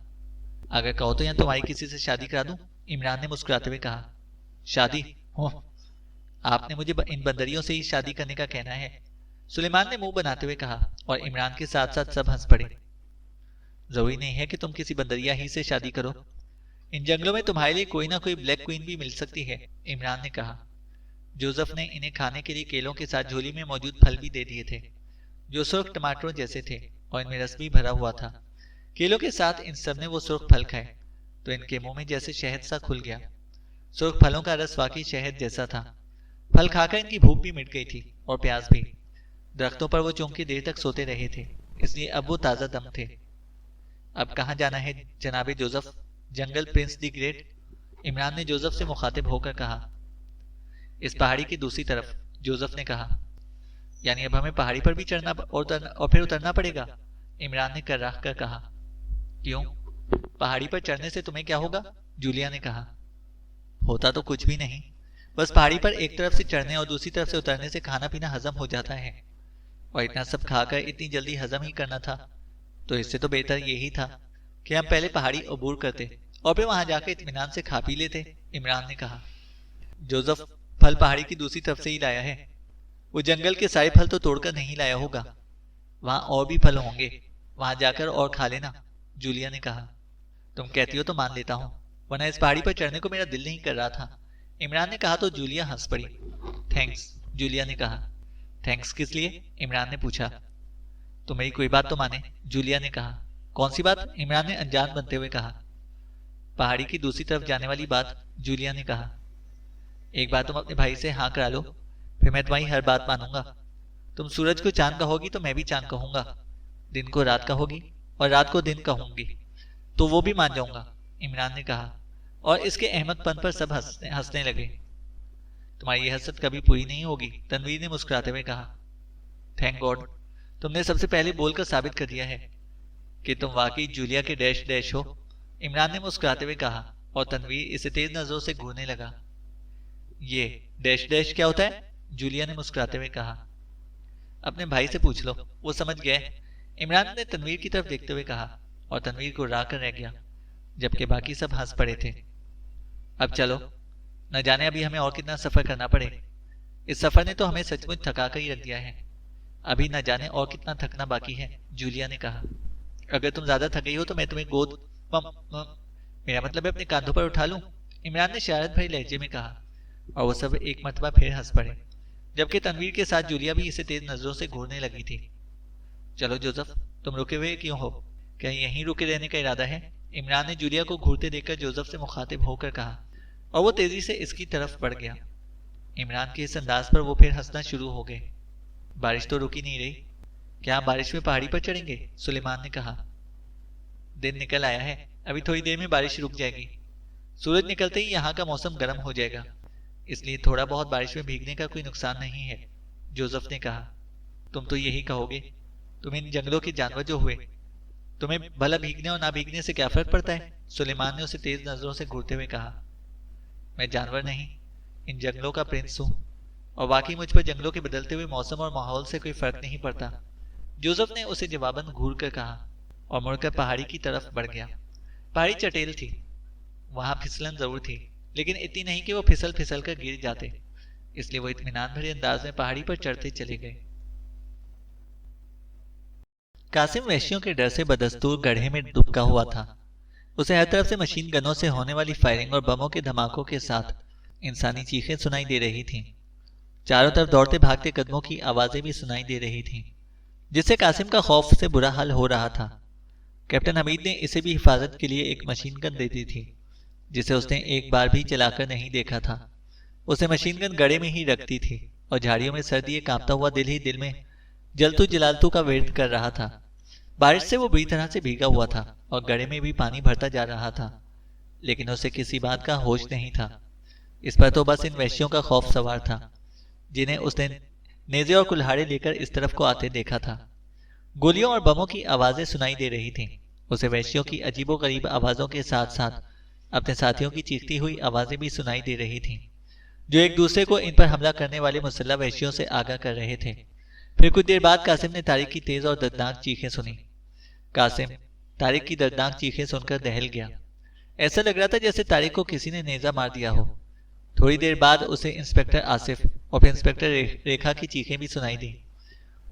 اگر کہو تو یہاں تمہاری کسی سے شادی کرا دوں، عمران نے مسکراتے ہوئے کہا۔ شادی؟ آپ نے مجھے ان بندریوں سے ہی شادی کرنے کا کہنا ہے، سلیمان نے منہ بناتے ہوئے کہا، اور عمران کے ساتھ ساتھ سب ہنس پڑے۔ ضروری نہیں ہے کہ تم کسی بندریا ہی سے شادی کرو، ان جنگلوں میں تمہارے لیے کوئی نہ کوئی بلیک کوئین بھی مل سکتی ہے، عمران نے کہا۔ جوزف نے انہیں کھانے کے لیے کیلوں کے ساتھ جھولی میں موجود پھل بھی دے دیے تھے، جو سرخ ٹماٹروں جیسے تھے اور ان میں رس بھی بھرا ہوا تھا۔ کیلوں کے ساتھ ان سب نے وہ سرخ پھل کھائے تو ان کے منہ میں جیسے شہد سا کھل گیا۔ سرخ پھلوں کا رس واقعی شہد جیسا تھا۔ پھل کھا کر ان کی بھوک بھی مٹ گئی تھی اور پیاس بھی۔ درختوں پر وہ چونکہ دیر تک سوتے رہے تھے، اس لیے اب وہ تازہ دم تھے۔ اب کہاں جانا ہے جناب جوزف؟ جنگل پرنس دی گریٹ، عمران نے جوزف سے مخاطب ہو کر کہا۔ اس پہاڑی کی دوسری طرف، جوزف نے کہا۔ یعنی اب ہمیں پہاڑی پر بھی چڑھنا اور پھر اترنا پڑے گا، عمران نے کراہ کر کہا۔ کیوں؟ پہاڑی پر چڑھنے سے تمہیں کیا ہوگا؟ جولیا نے کہا۔ ہوتا تو کچھ بھی نہیں، بس پہاڑی پر ایک طرف سے چڑھنے اور دوسری طرف سے اترنے سے کھانا پینا ہضم ہو جاتا ہے، اور اتنا سب کھا کر اتنی جلدی ہضم ہی کرنا تھا تو اس سے تو بہتر یہی تھا کہ ہم پہلے پہاڑی عبور کرتے اور پھر وہاں جا کے اطمینان سے کھا پی لیتے، عمران نے کہا۔ جوزف پھل پہاڑی کی دوسری طرف سے ہی لایا ہے، وہ جنگل کے سارے پھل تو توڑ کر نہیں لایا ہوگا، وہاں اور بھی پھل ہوں گے، وہاں جا کر اور کھا لینا، جولیا نے کہا۔ تم کہتی ہو تو مان لیتا ہوں، ورنہ اس پہاڑی پر چڑھنے کو میرا دل نہیں کر رہا تھا، عمران نے کہا تو جولیا ہنس پڑی۔ تھینکس، جولیا نے کہا۔ تھینکس کس لیے؟ عمران نے پوچھا۔ تو میری کوئی بات تو مانے، جولیا نے کہا۔ کون سی بات؟ عمران نے انجان بنتے ہوئے کہا۔ پہاڑی کی دوسری طرف جانے والی بات، جولیا نے کہا۔ ایک بار تم اپنے بھائی سے ہاں کرا لو، پھر میں تمہاری ہر بات مانوں گا۔ تم سورج کو چاند کہو گی تو میں بھی چاند کہوں گا، دن کو رات کہو گی اور رات کو دن کہوں گی تو وہ بھی مان جاؤں گا، عمران نے کہا، اور اس کے احمد پن پر سب ہنسنے لگے۔ تمہاری یہ حسرت کبھی پوری نہیں ہوگی، تنویر نے مسکراتے ہوئے کہا۔ تھینک گاڈ، تم نے سب سے پہلے بول کر ثابت کر دیا ہے کہ تم واقعی جولیا کے ڈیش ڈیش ہو، عمران نے مسکراتے ہوئے کہا، اور تنویر اسے تیز نظروں سے گھورنے لگا۔ یہ ڈیش ڈیش کیا ہوتا ہے؟ جولیا نے مسکراتے ہوئے کہا۔ اپنے بھائی سے پوچھ لو، وہ سمجھ گئے، عمران نے تنویر کی طرف دیکھتے ہوئے کہا، اور تنویر کو راہ کر رہ گیا۔ جبکہ باقی سب ہنس پڑے تھے۔ اب چلو، نہ جانے ابھی ہمیں اور کتنا سفر کرنا پڑے۔ اس سفر نے تو ہمیں سچ مچ تھکا کر ہی رکھ دیا ہے، ابھی نہ جانے اور کتنا تھکنا باقی ہے، جولیا نے کہا۔ اگر تم زیادہ تھک گئی ہو تو میں تمہیں میرا مطلب ہے اپنے کاندھوں پر اٹھا لوں، عمران نے شرارت بھری لہجے میں کہا، اور وہ سب ایک مرتبہ پھر ہنس پڑے، جبکہ تنویر کے ساتھ جولیا بھی اسے تیز نظروں سے گھورنے لگی تھی۔ چلو جوزف، تم رکے ہوئے کیوں ہو؟ کیا یہیں رکے رہنے کا ارادہ ہے؟ عمران نے جولیا کو گھورتے دیکھ کر جوزف سے مخاطب ہو کر کہا، اور وہ تیزی سے اس کی طرف بڑھ گیا۔ عمران کے اس انداز پر وہ پھر ہنسنا شروع ہو گئے۔ بارش تو رکی نہیں رہی، کیا ہم بارش میں پہاڑی پر چڑھیں گے؟ سلیمان نے کہا۔ دن نکل آیا ہے، ابھی تھوڑی دیر میں بارش رک جائے گی، سورج نکلتے ہی یہاں کا موسم گرم ہو جائے گا، اس لیے تھوڑا بہت بارش میں بھیگنے کا کوئی نقصان نہیں ہے، جوزف نے کہا۔ تم تو یہی کہو گے، تم ان جنگلوں کے جانور جو ہوئے، تمہیں بھلا بھیگنے اور نہ بھیگنے سے کیا فرق پڑتا ہے؟ سلیمان نے اسے تیز نظروں سے گھورتے ہوئے کہا۔ میں جانور نہیں، ان جنگلوں کا پرنس ہوں، اور واقعی مجھ پر جنگلوں کے بدلتے ہوئے موسم اور ماحول سے کوئی فرق نہیں پڑتا، جوزف نے اسے جواباً گھور کر کہا، اور مڑ کر پہاڑی کی طرف بڑھ گیا۔ پہاڑی چٹیل تھی، وہاں پھسلن ضرور تھی، لیکن اتنی نہیں کہ وہ پھسل پھسل کر گر جاتے، اس لیے وہ اطمینان بھرے انداز میں پہاڑی پر چڑھتے چلے گئے۔ قاسم وحشیوں کے ڈر سے بدستور گڑھے میں دبکا ہوا تھا۔ اسے ہر طرف سے مشین گنوں سے ہونے والی فائرنگ اور بموں کے دھماکوں کے ساتھ انسانی چیخیں سنائی دے رہی تھیں۔ چاروں طرف دوڑتے بھاگتے قدموں کی آوازیں بھی سنائی دے رہی تھیں، جس سے قاسم کا خوف سے برا حال ہو رہا تھا۔ کیپٹن حمید نے اسے بھی حفاظت کے لیے ایک مشین گن دے دی تھی، جسے اس نے ایک بار بھی چلا کر نہیں دیکھا تھا۔ اسے مشین گن گڑے میں ہی رکھتی تھی، اور جھاڑیوں میں سردی کانپتا ہوا دل ہی دل میں جلتو جلالتو کا ورد کر رہا تھا۔ بارش سے وہ بری طرح سے بھیگا ہوا تھا، اور گڑے میں بھی پانی بھرتا جا رہا تھا، لیکن اسے کسی بات کا ہوش نہیں تھا۔ اس پر تو بس ان وحشیوں کا خوف سوار تھا، جنہیں اس نے نیزے اور کلہاڑے لے کر اس طرف کو آتے دیکھا تھا۔ گولیوں اور بموں کی آوازیں سنائی دے رہی تھیں۔ اسے وحشیوں کی عجیب و غریب آوازوں کے ساتھ ساتھ اپنے ساتھیوں کی چیختی ہوئی آوازیں بھی سنائی دے رہی تھیں، جو ایک دوسرے کو ان پر حملہ کرنے والے مسلح وحشیوں سے آگاہ کر رہے تھے۔ پھر کچھ دیر بعد قاسم نے طارق کی تیز اور دردناک چیخیں سنی۔ قاسم طارق کی دردناک چیخیں سن کر دہل گیا۔ ایسا لگ رہا تھا جیسے طارق کو کسی نے نیزہ مار دیا ہو۔ تھوڑی دیر بعد اسے انسپکٹر آصف اور پھر انسپکٹر ریکھا کی چیخیں بھی سنائی دیں۔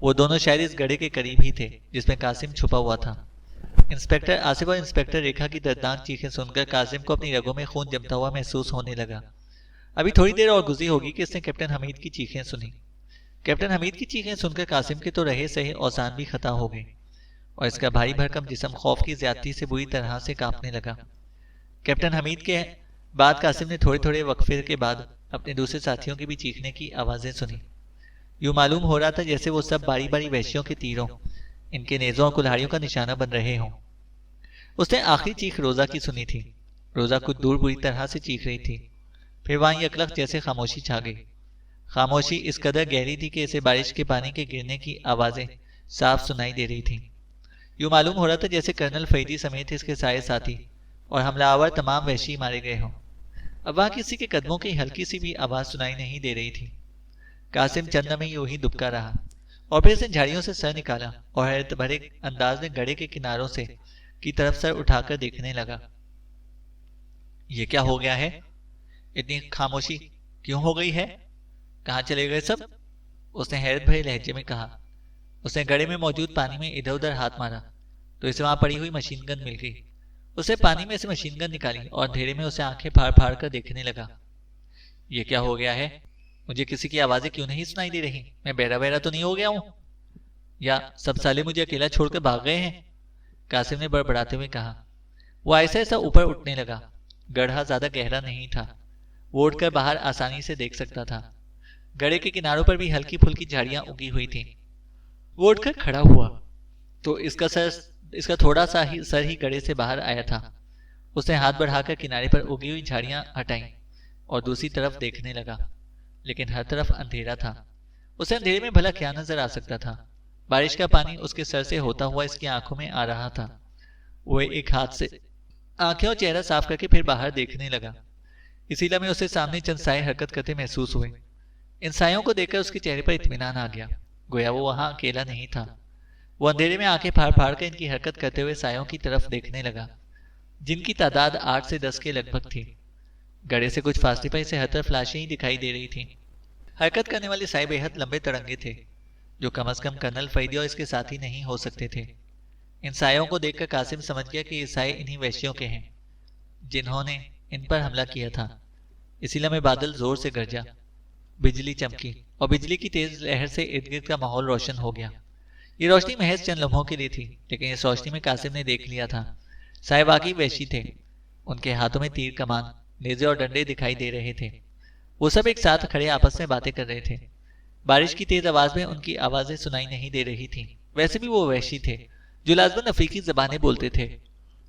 وہ دونوں شاید اس گڑھے کے قریب ہی تھے جس میں قاسم چھپا ہوا تھا۔ انسپکٹر آصف اور انسپکٹر ریکھا کی دردناک چیخیں سن کر قاسم کو اپنی رگوں میں خون جمتا ہوا محسوس ہونے لگا۔ ابھی تھوڑی دیر اور گزری ہوگی کہ اس نے کیپٹن حمید کی چیخیں سنی۔ کیپٹن حمید کی چیخیں سن کر قاسم کے تو رہے سہے اوزان بھی خطا ہو گئے، اور اس کا بھاری بھرکم جسم خوف کی زیادتی سے بری طرح سے کانپنے لگا۔ کیپٹن حمید کے بعد قاسم نے تھوڑے تھوڑے وقفے کے بعد اپنے دوسرے ساتھیوں کی بھی چیخنے کی آوازیں سنی۔ یوں معلوم ہو رہا تھا جیسے وہ سب باری باری وحشیوں کے تیروں، ان کے نیزوں اور کلہاڑیوں کا نشانہ بن رہے ہوں۔ اس نے آخری چیخ روزہ کی سنی تھی۔ روزہ کچھ دور بری طرح سے چیخ رہی تھی، پھر وہاں یکلخ جیسے خاموشی چھا گئی۔ خاموشی اس قدر گہری تھی کہ اسے بارش کے پانی کے گرنے کی آوازیں صاف سنائی دے رہی تھیں۔ یوں معلوم ہو رہا تھا جیسے کرنل فریدی سمیت اس کے سارے ساتھی اور حملہ آور تمام وحشی مارے گئے ہوں۔ اب وہاں کسی کے قدموں کی ہلکی سی بھی آواز سنائی نہیں دے رہی تھی۔ قاسم چند میں یوں ہی دبکا رہا، اور پھر اس نے جھاڑیوں سے سر نکالا اور حیرت بھرے انداز میں گڑھے کے کناروں سے کی طرف سر اٹھا کر دیکھنے لگا۔ یہ کیا ہو گیا ہے؟ اتنی خاموشی کیوں ہو گئی ہے؟ کہاں چلے گئے سب؟ اس نے حیرت بھرے لہجے میں کہا۔ اس نے گڑھے میں موجود پانی میں ادھر ادھر ہاتھ مارا تو اسے وہاں پڑی ہوئی مشین گن مل گئی۔ اسے پانی میں سے مشین گن نکالی اور اندھیرے میں اسے آنکھیں پھاڑ پھاڑ کر دیکھنے لگا۔ یہ کیا ہو گیا ہے؟ مجھے کسی کی آوازیں کیوں نہیں سنائی دے رہی؟ میں بہرا بہرا تو نہیں ہو گیا ہوں؟ یا سب سالے مجھے اکیلا چھوڑ کر بھاگ گئے ہیں؟ قاسم نے بڑبڑاتے ہوئے کہا۔ وہ ایسا ایسا اوپر اٹھنے لگا۔ گڑھا زیادہ گہرا نہیں تھا، وہ اٹھ کر باہر آسانی سے دیکھ سکتا تھا۔ گڑھے کے کناروں پر بھی ہلکی پھلکی جھاڑیاں اگی ہوئی تھیں۔ وہ اٹھ کر کھڑا ہوا تو اس کا تھوڑا سا ہی سر ہی گڑھے سے باہر آیا تھا۔ اس نے ہاتھ بڑھا کر کنارے پر اگی ہوئی جھاڑیاں ہٹائیں اور دوسری طرف دیکھنے لگا، لیکن ہر طرف اندھیرا تھا۔ اسے اندھیرے میں بھلا کیا نظر آ سکتا تھا؟ بارش کا پانی اس کے سر سے ہوتا ہوا اس کی آنکھوں میں آ رہا تھا۔ وہ ایک ہاتھ سے آنکھیں اور چہرہ صاف کر کے پھر باہر دیکھنے لگا۔ اسی لمحے اسے سامنے چند سائے حرکت کرتے محسوس ہوئے۔ ان سایوں کو دیکھ کر اس کے چہرے پر اطمینان آ گیا، گویا وہ وہاں اکیلا نہیں تھا۔ وہ اندھیرے میں آنکھیں پھاڑ پھاڑ کر ان کی حرکت کرتے ہوئے سایوں کی طرف دیکھنے لگا۔ جن کی تعداد 8 سے 10 کے لگ بھگ تھی۔ گڑھے سے کچھ فاصلے پر اسے ہر طرف لاشیں ہی دکھائی دے رہی تھیں۔ حرکت کرنے والے سائے بے حد لمبے تڑنگے تھے، جو کم از کم کرنل فریدی اور اس کے ساتھی نہیں ہو سکتے تھے۔ ان سایوں کو دیکھ کر قاسم سمجھ گیا کہ یہ سائے انہی وحشیوں کے ہیں جنہوں نے ان پر حملہ کیا تھا۔ اسی لمحے بادل زور سے گرجا، بجلی چمکی اور بجلی کی تیز لہر سے ارد گرد کا ماحول روشن ہو گیا۔ یہ روشنی محض چند لمحوں کے لیے تھی، لیکن اس روشنی میں قاسم نے دیکھ لیا تھا سائے واقعی وحشی تھے۔ ان کے ہاتھوں میں تیر کمان، نیزے اور ڈنڈے دکھائی دے رہے تھے۔ وہ سب ایک ساتھ کھڑے آپس میں باتیں کر رہے تھے۔ بارش کی تیز آواز میں ان کی آوازیں سنائی نہیں دے رہی تھیں۔ ویسے بھی وہ وحشی تھے جو لازماً افریقی زبانیں بولتے تھے،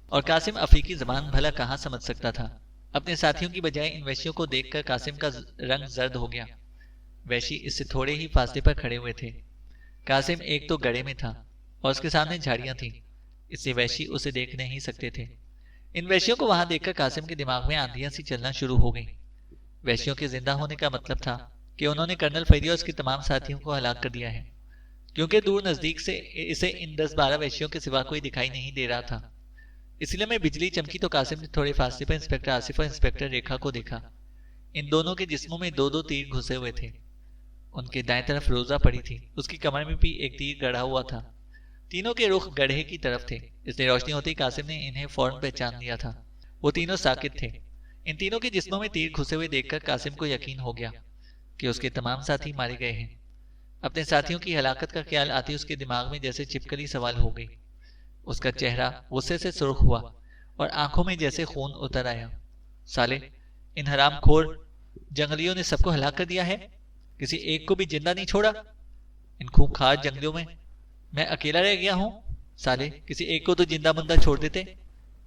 اور قاسم افریقی زبان بھلا کہاں سمجھ سکتا تھا۔ اپنے ساتھیوں کی بجائے ان وحشیوں کو دیکھ کر قاسم کا رنگ زرد ہو گیا۔ وحشی اس سے تھوڑے ہی فاصلے پر کھڑے ہوئے تھے۔ قاسم ایک تو گڑھے میں تھا اور اس کے سامنے جھاڑیاں تھیں، اس سے وحشی اسے دیکھ نہیں سکتے تھے۔ ان وحشیوں کو وہاں دیکھ کر قاسم کے دماغ میں آندھیاں سی چلنا شروع ہو گئیں۔ وحشیوں کے زندہ ہونے کا مطلب تھا کہ انہوں نے کرنل فریدی اور اس کے تمام ساتھیوں کو ہلاک کر دیا ہے، کیونکہ دور نزدیک سے اسے ان 10-12 وحشیوں کے سوا کوئی دکھائی نہیں دے رہا تھا۔ اس لیے میں بجلی چمکی تو قاسم نے تھوڑے فاصلے پر انسپکٹر آصف اور انسپکٹر ریکھا کو دیکھا۔ ان دونوں کے جسموں میں 2-2 تیر گھسے ہوئے تھے۔ ان کے دائیں طرف روزہ پڑی تھی، اس کی کمر میں بھی ایک تیر گڑھا ہوا تھا۔ تینوں کے رخ گڑھے کی طرف تھے، اس لیے روشنی ہوتے ہی قاسم نے انہیں فوراً پہچان لیا تھا۔ وہ تینوں ساکت تھے۔ ان تینوں کے جسموں میں تیر گھسے ہوئے دیکھ کر قاسم کو یقین ہو گیا کہ اس کے تمام ساتھی مارے گئے ہیں۔ اپنے ساتھیوں کی ہلاکت کا خیال آتے اس کے دماغ میں جیسے چھپکلی سوال ہو گئی۔ اس کا چہرہ غصے سے سرخ ہوا اور آنکھوں میں جیسے خون اتر آیا۔ سالے، ان حرام خور جنگلیوں نے سب کو ہلاک کر دیا ہے، کسی ایک کو بھی زندہ نہیں چھوڑا۔ ان خونخوار جنگلیوں میں اکیلا رہ گیا ہوں۔ سالے، کسی ایک کو تو زندہ بندہ چھوڑ دیتے،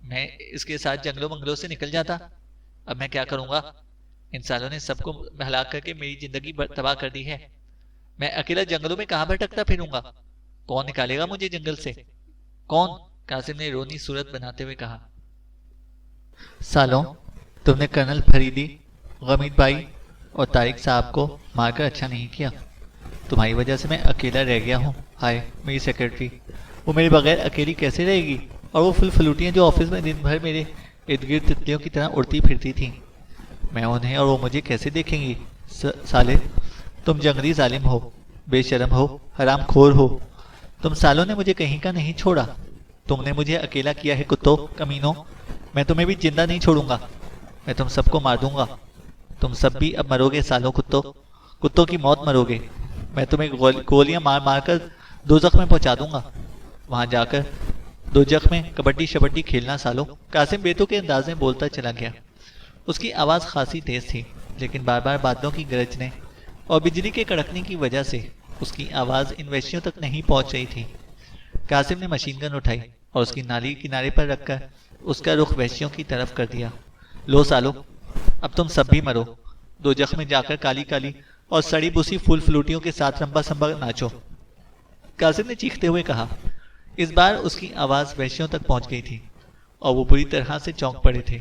میں اس کے ساتھ جنگلوں منگلوں سے نکل جاتا۔ اب میں کیا کروں گا؟ ان سالوں نے سب کو ہلاک کر کے میری زندگی تباہ کر دی ہے۔ میں اکیلا جنگلوں میں کہاں بھٹکتا پھروں گا؟ کون نکالے گا مجھے جنگل سے؟ کون؟ قاسم نے رونی صورت بناتے ہوئے کہا۔ سالوں، تم نے کرنل فریدی، غمید بھائی اور طارق صاحب کو مار کر اچھا نہیں کیا۔ تمہاری وجہ سے میں اکیلا رہ گیا ہوں۔ ہائے میری سیکرٹری، وہ میرے بغیر اکیلی کیسے رہے گی؟ اور وہ فلوٹیاں جو آفس میں دن بھر میرے ارد گرد تتلیوں کی طرح اڑتی پھرتی تھیں، میں انہیں اور وہ مجھے کیسے دیکھیں گی؟ سالے، تم جنگلی ظالم ہو، بے شرم ہو، حرام خور ہو۔ تم سالوں نے مجھے کہیں کا نہیں چھوڑا۔ تم نے مجھے اکیلا کیا ہے کتوں، کمینوں۔ میں تمہیں بھی زندہ نہیں چھوڑوں گا، میں تم سب کو مار دوں گا۔ تم سب بھی اب مرو گے سالوں، کتوں کی موت مرو گے۔ میں تمہیں گولیاں مار مار کر دوزخ میں پہنچا دوں گا، وہاں جا کر دوزخ میں کبڈی شبڈی کھیلنا سالوں۔ قاسم بیتو کے انداز میں بولتا چلا گیا۔ اس کی آواز خاصی تیز تھی، لیکن بار بار بادلوں کی گرجنے اور بجلی کے کڑکنے کی وجہ سے اس کی آواز ان وحشیوں تک نہیں پہنچ رہی تھی۔ قاسم نے مشین گن اٹھائی اور اس کی نالی کنارے پر رکھ کر اس کا رخ وحشیوں کی طرف کر دیا۔ لو سالو، اب تم سب بھی مرو، دوزخ میں جا کر کالی کالی اور سڑی بسی پھول فلوٹیوں کے ساتھ رمبا سمبا ناچو، قاسم نے چیختے ہوئے کہا۔ اس بار اس کی آواز وحشیوں تک پہنچ گئی تھی اور وہ بری طرح سے چونک پڑے تھے،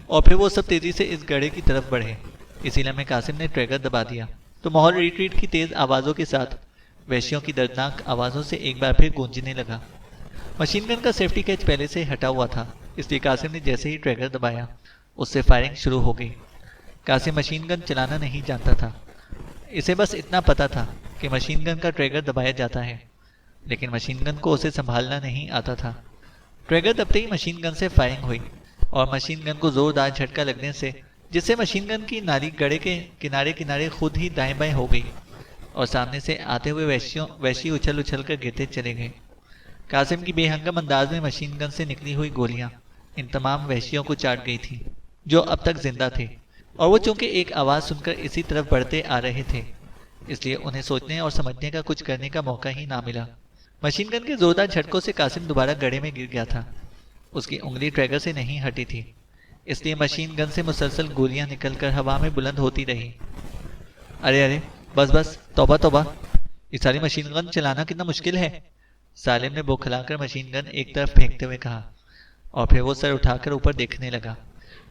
اور پھر وہ سب تیزی سے اس گڑھے کی طرف بڑھے۔ اسی لمحے قاسم نے ٹریگر دبا دیا تو ماحول ریٹ ریٹ کی تیز آوازوں کے ساتھ وحشیوں کی دردناک آوازوں سے ایک بار پھر گونجنے لگا۔ مشین گن کا سیفٹی کیچ پہلے سے ہٹا ہوا تھا، اس لیے قاسم نے جیسے ہی ٹریگر دبایا اس سے فائرنگ شروع ہو گئی۔ قاسم مشین گن چلانا نہیں جانتا تھا، اسے بس اتنا پتا تھا کہ مشین گن کا ٹریگر دبایا جاتا ہے، لیکن مشین گن کو اسے سنبھالنا نہیں آتا تھا۔ ٹریگر دبتے ہی مشین گن سے فائرنگ ہوئی اور مشین گن کو زوردار جھٹکا لگنے سے جس سے مشین گن کی نالی گڑھے کے کنارے کنارے خود ہی دائیں بائیں ہو گئی اور سامنے سے آتے ہوئے وحشی اچھل اچھل کر گرتے چلے گئے۔ قاسم کی بے ہنگم انداز میں مشین گن سے نکلی ہوئی گولیاں ان تمام وحشیوں کو چاٹ گئی تھیں جو اب تک زندہ تھے، اور وہ چونکہ ایک آواز سن کر اسی طرف بڑھتے آ رہے تھے، اس لیے انہیں سوچنے اور سمجھنے کا کچھ کرنے کا موقع ہی نہ ملا۔ مشین گن کے زوردار جھٹکوں سے قاسم دوبارہ گڑھے میں گر گیا تھا۔ اس کی انگلی ٹریگر سے نہیں ہٹی تھی، اس لیے مشین گن سے مسلسل گولیاں نکل کر ہوا میں بلند ہوتی رہی۔ ارے بس بس، توبہ توبہ، یہ ساری مشین گن چلانا کتنا مشکل ہے، سالم نے بوکھلا کر مشین گن ایک طرف پھینکتے ہوئے کہا، اور پھر وہ سر اٹھا کر اوپر دیکھنے لگا۔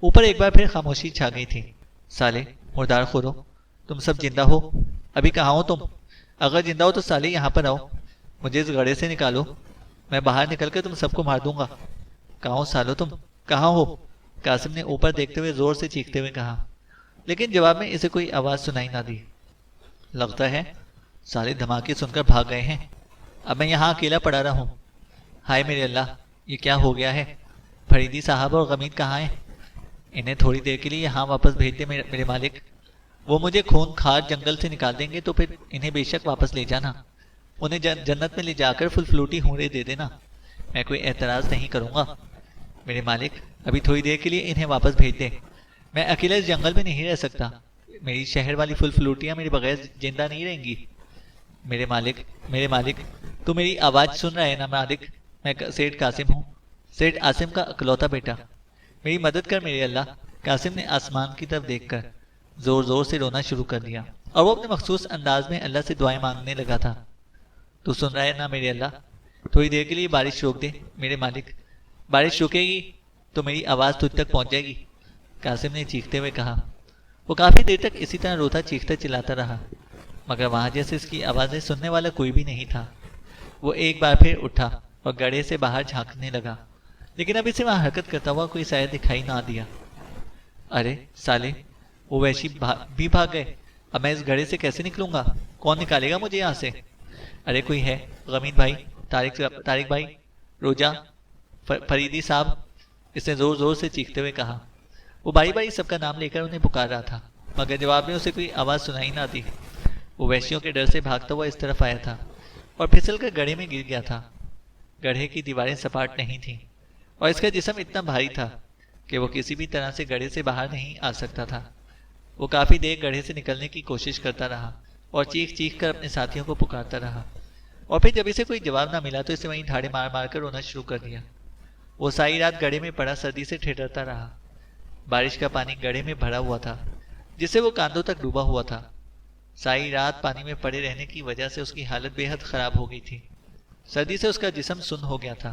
اوپر ایک بار پھر خاموشی چھا گئی تھی۔ سالے مردار خورو، تم سب زندہ ہو؟ ابھی کہاں ہو تم؟ اگر زندہ ہو تو سالے یہاں پر آؤ، مجھے اس گڑھے سے نکالو، میں باہر نکل کر تم سب کو مار دوں گا۔ کہاں ہو سالو تم؟ کہاں ہو؟ قاسم نے اوپر دیکھتے ہوئے زور سے چیختے ہوئے کہا، لیکن جواب میں اسے کوئی آواز سنائی نہ دی۔ لگتا ہے سارے دھماکے سن کر بھاگ گئے ہیں، اب میں یہاں اکیلا پڑا رہا ہوں۔ ہائے میرے اللہ، یہ کیا ہو گیا ہے؟ فریدی صاحب اور غمید کہاں ہیں؟ انہیں تھوڑی دیر کے لیے یہاں واپس بھیج دے میرے مالک، وہ مجھے خون خار جنگل سے نکال دیں گے تو پھر انہیں بے شک واپس لے جانا، انہیں جنت میں لے جا کر فلوٹی ہونرے دے دینا، میں کوئی اعتراض نہیں کروں گا۔ میرے مالک ابھی تھوڑی دیر کے لیے انہیں واپس بھیج دے، میں اکیلا اس جنگل میں نہیں رہ سکتا، میری شہر والی فلوٹیاں میرے بغیر زندہ نہیں رہیں گی۔ میرے مالک تو میری آواز سن رہا ہے نا مالک؟ میں سیٹھ قاسم ہوں، سیٹھ عاصم کا اکلوتا بیٹا، میری مدد کر میرے اللہ۔ قاسم نے آسمان کی طرف دیکھ کر زور زور سے رونا شروع کر دیا اور وہ اپنے مخصوص انداز میں اللہ سے دعائیں مانگنے لگا تھا۔ تو سن رہا ہے نا میرے اللہ؟ تھوڑی دیر کے لیے بارش روک دے میرے مالک، بارش رکے گی تو میری آواز تجھ تک پہنچ جائے گی، قاسم نے چیختے ہوئے کہا۔ وہ کافی دیر تک اسی طرح روتا چیختا چلاتا رہا، مگر وہاں جیسے اس کی آوازیں سننے والا کوئی بھی نہیں تھا۔ وہ ایک بار پھر اٹھا اور گڑھے سے باہر جھانکنے لگا، لیکن اب اسے وہاں حرکت کرتا ہوا کوئی سایہ دکھائی نہ دیا۔ ارے سالے، وہ وحشی بھی بھاگ گئے، اب میں اس گڑھے سے کیسے نکلوں گا؟ کون نکالے گا مجھے یہاں سے؟ ارے کوئی ہے؟ غمید بھائی، طارق بھائی، روجا، فریدی صاحب، اس نے زور زور سے چیختے ہوئے کہا۔ وہ باری باری سب کا نام لے کر انہیں پکار رہا تھا، مگر جواب میں اسے کوئی آواز سنائی نہ دی۔ وہ وحشیوں کے ڈر سے بھاگتا ہوا اس طرف آیا تھا اور پھسل کر گڑھے میں گر گیا تھا۔ گڑھے کی دیواریں سپاٹ نہیں تھیں اور اس کا جسم اتنا بھاری تھا کہ وہ کسی بھی طرح سے گڑھے سے باہر نہیں آ سکتا تھا۔ وہ کافی دیر گڑھے سے نکلنے کی کوشش کرتا رہا اور چیخ چیخ کر اپنے ساتھیوں کو پکارتا رہا، اور پھر جب اسے کوئی جواب نہ ملا تو اسے وہیں ڈھاڑے مار مار کر رونا شروع کر دیا۔ وہ ساری رات گڑھے میں پڑا سردی سے ٹھٹرتا رہا۔ بارش کا پانی گڑھے میں بھرا ہوا تھا جس سے وہ کاندھوں تک ڈوبا ہوا تھا۔ ساری رات پانی میں پڑے رہنے کی وجہ سے اس کی حالت بے حد خراب ہو گئی تھی۔ سردی سے اس کا جسم سن ہو گیا تھا،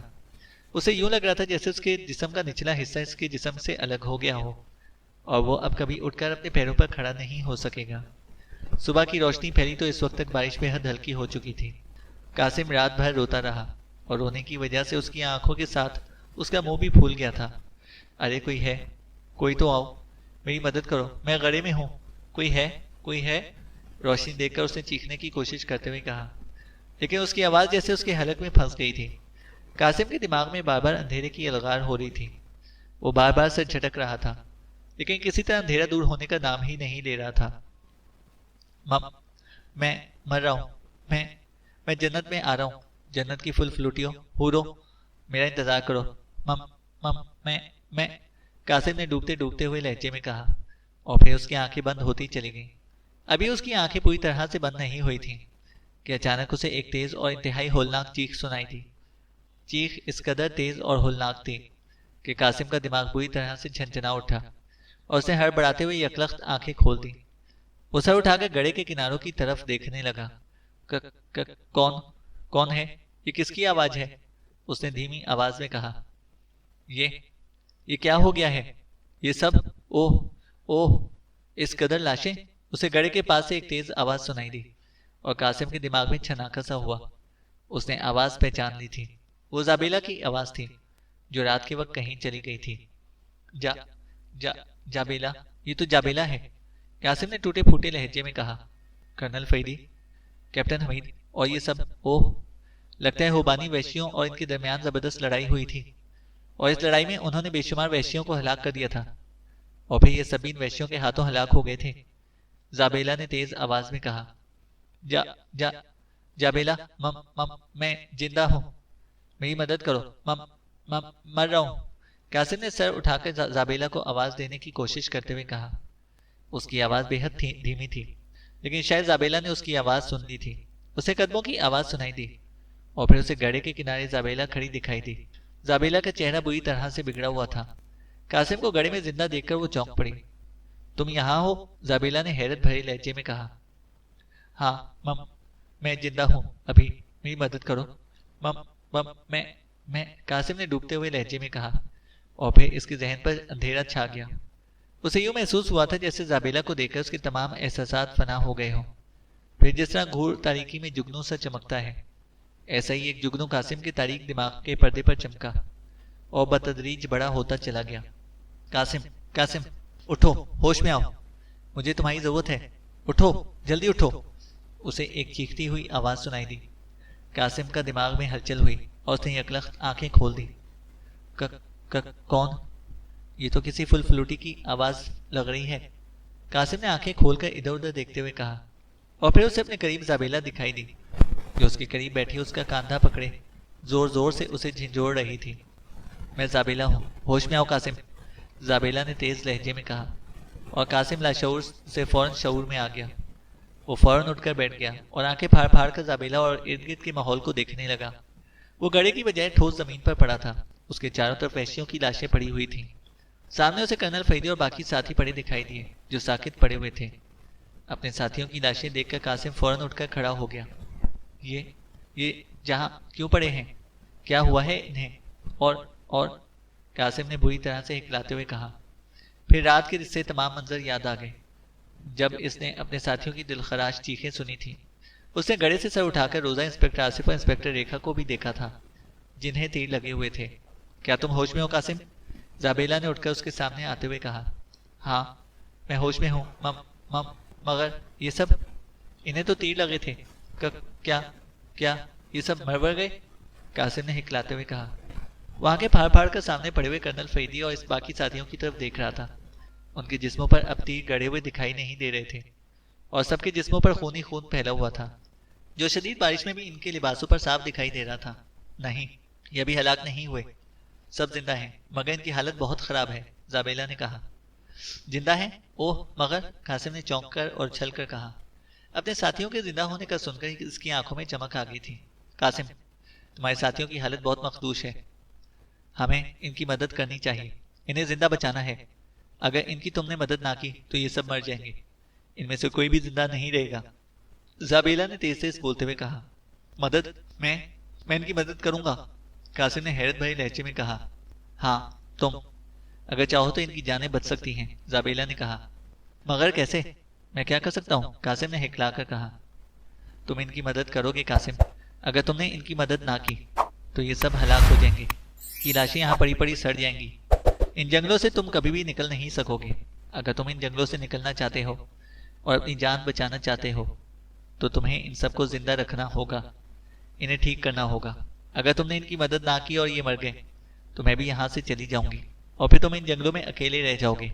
اسے یوں لگ رہا تھا جیسے اس کے جسم کا نچلا حصہ اس کے جسم سے الگ ہو گیا ہو اور وہ اب کبھی اٹھ کر اپنے پیروں پر کھڑا نہیں ہو سکے گا۔ صبح کی روشنی پھیلی تو اس وقت تک بارش بے حد ہلکی ہو چکی تھی۔ قاسم رات بھر روتا رہا اور رونے کی وجہ سے اس کی آنکھوں کے ساتھ اس کا منہ بھی پھول گیا تھا۔ ارے کوئی ہے؟ کوئی تو آؤ، میری مدد کرو، میں گڑھے میں ہوں، کوئی ہے؟ کوئی ہے؟ روشنی دیکھ کر اس نے چیخنے کی کوشش کرتے ہوئے کہا، لیکن اس کی آواز جیسے اس کے حلق میں پھنس گئی تھی۔ قاسم کے دماغ میں بار بار اندھیرے کی الغار ہو رہی تھی، وہ بار بار سے جھٹک رہا تھا، لیکن کسی طرح اندھیرا دور ہونے کا نام ہی نہیں لے رہا تھا۔ میں مر رہا ہوں، میں جنت میں آ رہا ہوں، جنت کی فلوٹیوں، حوروں، میرا انتظار کرو، میں قاسم نے ڈوبتے ڈوبتے ہوئے لہجے میں کہا، اور پھر اس کی آنکھیں بند ہوتی چلی گئیں۔ ابھی اس کی آنکھیں پوری طرح سے بند نہیں ہوئی تھیں کہ اچانک اسے ایک تیز اور انتہائی ہولناک چیخ سنائی دی۔ چیخ اس قدر تیز اور ہولناک تھی کہ قاسم کا دماغ بری طرح سے جھنجھنا اٹھا اور اسے ہڑبڑاتے ہوئے یکلخت آنکھیں کھول دی۔ وہ سر اٹھا کر گڑھے کے کناروں کی طرف دیکھنے لگا۔ کون ہے؟ یہ کس کی آواز ہے؟ اس نے دھیمی آواز میں کہا۔ یہ کیا ہو گیا ہے؟ یہ سب اوہ اس قدر لاشیں؟ اسے گڑھے کے پاس سے ایک تیز آواز سنائی دی اور قاسم کے دماغ میں چھناکا سا ہوا۔ اس نے آواز پہچان لی تھی، وہ زابیلا کی آواز تھی جو رات کے وقت کہیں چلی گئی تھی۔ جابیلا، یہ تو جابیلا ہے، قاسم نے ٹوٹے پھوٹے لہجے میں کہا۔ کرنل فریدی، کیپٹن حمید اور یہ سب، لگتا ہے ہوبانی وحشیوں اور ان کے درمیان زبردست لڑائی ہوئی تھی، اور اس لڑائی میں انہوں نے بے شمار وحشیوں کو ہلاک کر دیا تھا، اور پھر یہ سب ان وحشیوں کے ہاتھوں ہلاک ہو گئے تھے۔ زابیلا نے تیز آواز میں کہا۔ جابیلا، میں زندہ ہوں، میری مدد کرو، مر رہا ہوں، قاسم نے سر اٹھا کر زابیلا کو آواز دینے کی کوشش کرتے ہوئے کہا۔ اس کی آواز بے حد دھیمی تھی، لیکن شاید زابیلا نے اس کی آواز سن لی تھی۔ اسے قدموں کی آواز سنائی دی اور پھر اسے گڑھے کے کنارے زابیلا کھڑی دکھائی دی۔ زابیلا کا چہرہ بری طرح سے بگڑا ہوا تھا۔ قاسم کو گڑھے میں زندہ دیکھ کر وہ چونک پڑی۔ تم یہاں ہو؟ زابیلا نے حیرت بھرے لہجے میں کہا۔ ہاں میں زندہ ہوں، ابھی میری مدد کرو، میں قاسم نے ڈوبتے ہوئے لہجے میں کہا، اور پھر اس کے ذہن پر اندھیرا چھا گیا۔ اسے یوں محسوس ہوا تھا جیسے زابیلا کو دیکھ کر اس کے تمام احساسات فنا ہو گئے ہوں۔ پھر جس طرح گھور تاریکی میں جگنو سا چمکتا ہے، ایسا ہی ایک جگنو قاسم کے تاریک دماغ کے پردے پر چمکا۔ اور بتدریج بڑا ہوتا چلا گیا۔ قاسم، قاسم اٹھو، ہوش میں آؤ، مجھے تمہاری ضرورت ہے، اٹھو، جلدی اٹھو۔ اسے ایک چیختی ہوئی آواز سنائی دی۔ قاسم کا دماغ میں ہلچل ہوئی اور اس نے یکلخت آنکھیں کھول دی۔ کون؟ یہ تو کسی فل فلوٹی کی آواز لگ رہی ہے۔ قاسم نے آنکھیں کھول کر ادھر ادھر دیکھتے ہوئے کہا، اور پھر اسے اپنے قریب زابیلہ دکھائی دی جو اس کے قریب بیٹھی اس کا کاندھا پکڑے زور زور سے اسے جھنجھوڑ رہی تھی۔ میں زابیلہ ہوں، ہوش میں آؤ قاسم، زابیلہ نے تیز لہجے میں کہا، اور قاسم لاشعور سے فوراً شعور میں آ گیا۔ وہ فوراً اٹھ کر بیٹھ گیا اور آنکھیں پھاڑ پھاڑ کر زابیلہ اور ارد گرد کے ماحول کو دیکھنے لگا۔ وہ گڑھے کی بجائے ٹھوس زمین پر پڑا تھا، اس کے چاروں طرف وحشیوں کی لاشیں پڑی ہوئی تھیں۔ سامنے اسے کرنل فریدی اور باقی ساتھی پڑے دکھائی دیے جو ساکت پڑے ہوئے تھے۔ اپنے ساتھیوں کی لاشیں دیکھ کر قاسم فوراً اٹھ کر کھڑا ہو گیا۔ یہ جہاں کیوں پڑے ہیں؟ کیا ہوا ہے انہیں؟ اور قاسم نے بری طرح سے ہکلاتے ہوئے کہا۔ پھر رات کے سے تمام منظر یاد آ گئے جب اس نے اپنے ساتھیوں کی دلخراش چیخیں سنی تھی۔ اس نے گڑھے سے سر اٹھا کر روزہ انسپکٹر آصف اور انسپکٹر ریکھا کو بھی دیکھا تھا جنہیں تیر لگے ہوئے تھے۔ کیا تم ہوش میں ہو قاسم؟ زابیلہ نے اٹھ کر اس کے سامنے آتے ہوئے کہا۔ ہاں میں ہوش میں ہوں مگر یہ سب، انہیں تو تیر لگے تھے۔ کیا یہ سب مر گئے؟ قاسم نے ہکلاتے ہوئے کہا۔ وہ آنکھیں پھاڑ پھاڑ کر سامنے پڑے ہوئے کرنل فریدی اور اس باقی ساتھیوں کی طرف دیکھ رہا تھا۔ ان کے جسموں پر اب تیر گڑے ہوئے دکھائی نہیں دے رہے تھے اور سب کے جسموں پر خون ہی خون پھیلا ہوا تھا جو شدید بارش میں بھی ان کے لباسوں پر صاف دکھائی دے رہا تھا۔ نہیں، یہ ابھی ہلاک نہیں ہوئے، سب زندہ ہیں مگر ان کی حالت بہت خراب ہے، زابیلہ نے کہا۔ زندہ ہیں؟ اوہ مگر، قاسم نے چونک کر اور چھل کر کہا۔ اپنے ساتھیوں کے زندہ ہونے کا سن کر اس کی آنکھوں میں چمک آ گئی تھی۔ قاسم، تمہارے ساتھیوں کی حالت بہت مخدوش ہے، ہمیں ان کی مدد کرنی چاہیے، انہیں زندہ بچانا ہے۔ اگر ان کی تم نے مدد نہ کی تو یہ سب مر جائیں گے، ان میں سے کوئی بھی زندہ نہیں رہے گا، زابیلہ نے تیز تیز بولتے ہوئے کہا۔ مدد؟ میں ان کی مدد کروں گا، قاسم نے حیرت بھرے لہجے میں کہا۔ ہاں تم، اگر چاہو تو ان کی جانیں بچ سکتی ہیں، زابیلہ نے کہا۔ مگر کیسے؟ میں کیا کر سکتا ہوں؟ قاسم نے ہکلا کر کہا۔ تم ان کی مدد کرو گے قاسم، اگر تم نے ان کی مدد نہ کی تو یہ سب ہلاک ہو جائیں گے، یہ لاشیں یہاں پڑی پڑی سڑ جائیں گی۔ ان جنگلوں سے تم کبھی بھی نکل نہیں سکو گے۔ اگر تم ان جنگلوں سے نکلنا چاہتے ہو اور اپنی جان بچانا چاہتے ہو تو تمہیں ان سب کو زندہ رکھنا ہوگا، انہیں ٹھیک کرنا ہوگا۔ اگر تم نے ان کی مدد نہ کی اور یہ مر گئے تو میں بھی یہاں سے چلی جاؤں گی اور پھر تم ان جنگلوں میں اکیلے رہ جاؤ گے،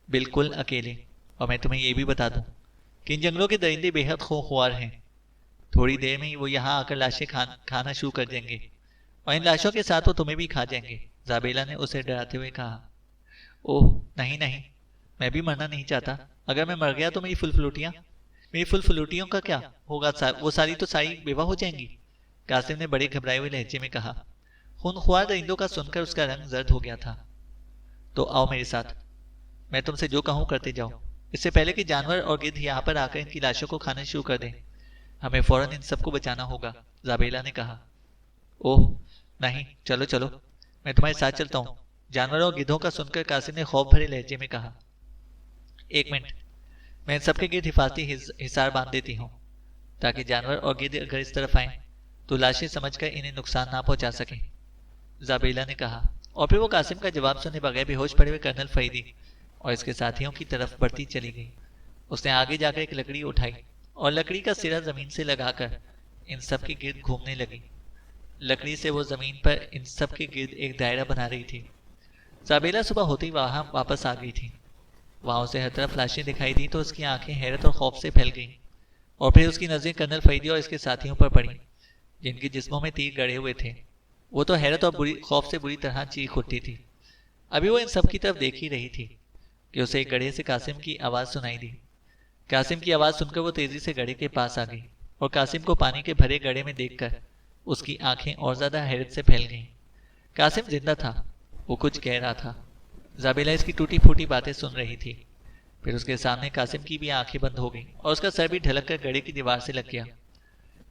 بالکل اکیلے۔ اور میں تمہیں یہ بھی بتا دوں کہ ان جنگلوں کے درندے بے حد خوار ہیں، تھوڑی دیر میں ہی وہ یہاں آ کر لاشیں کھانا شروع کر دیں گے اور ان لاشوں کے ساتھ وہ تمہیں بھی کھا جائیں گے، زابیلہ نے اسے ڈراتے ہوئے کہا۔ اوہ نہیں، میں بھی مرنا نہیں چاہتا، اگر میں مر گیا تو میری فل فلوٹیوں کا کیا ہوگا؟ وہ ساری بیوہ ہو جائیں گی، قاسم نے بڑے گھبرائے ہوئے لہجے میں کہا۔ خونخوار درندوں کا سن کر اس کا رنگ زرد ہو گیا تھا۔ تو آؤ میرے ساتھ، میں تم سے جو کہوں کرتے جاؤ، اس سے پہلے کہ جانور اور گدھ یہاں پر آ کر ان کی لاشوں کو کھانا شروع کر دیں، ہمیں فوراً ان سب کو بچانا ہوگا، زابیلہ نے کہا۔ اوہ نہیں، چلو، میں تمہارے ساتھ چلتا ہوں، جانوروں اور گدھوں کا سن کر قاسم نے خوف بھرے لہجے میں کہا۔ ایک منٹ، میں ان سب کے گرد حفاظتی حصار باندھ دیتی ہوں تاکہ جانور اور گدھ اگر اس طرف آئیں تو لاشیں سمجھ کر انہیں نقصان نہ پہنچا سکیں، زابیلہ نے کہا۔ اور پھر وہ قاسم کا جواب سنے بغیر بے ہوش پڑے ہوئے کرنل فریدی اور اس کے ساتھیوں کی طرف بڑھتی چلی گئی۔ اس نے آگے جا کر ایک لکڑی اٹھائی اور لکڑی کا سرا زمین سے لگا کر ان سب کے گرد گھومنے لگی۔ لکڑی سے وہ زمین پر ان سب کے گرد ایک دائرہ بنا رہی تھی۔ زابیلہ صبح ہوتے ہی وہاں واپس آ گئی تھی۔ وہاں اسے ہر طرف لاشیں دکھائی دی تو اس کی آنکھیں حیرت اور خوف سے پھیل گئیں، اور پھر اس کی نظریں کرنل فریدی اور اس کے ساتھیوں پر پڑیں جن کے جسموں میں تیر گڑے ہوئے تھے۔ وہ تو حیرت اور خوف سے بری طرح چیخ اٹھی تھی۔ ابھی وہ ان سب کی طرف دیکھ ہی رہی تھی کہ اسے ایک گڑھے سے قاسم کی آواز سنائی دی۔ قاسم کی آواز سن کر وہ تیزی سے گڑھے کے پاس آ گئی اور قاسم کو پانی کے بھرے گڑھے میں دیکھ کر اس کی آنکھیں اور زیادہ حیرت سے پھیل گئیں۔ قاسم زندہ تھا، وہ کچھ کہہ رہا تھا۔ زابیلہ اس کی ٹوٹی پھوٹی باتیں سن رہی تھی۔ پھر اس کے سامنے قاسم کی بھی آنکھیں بند ہو گئیں اور اس کا سر بھی ڈھلک کر گڑھے کی دیوار سے لگ گیا۔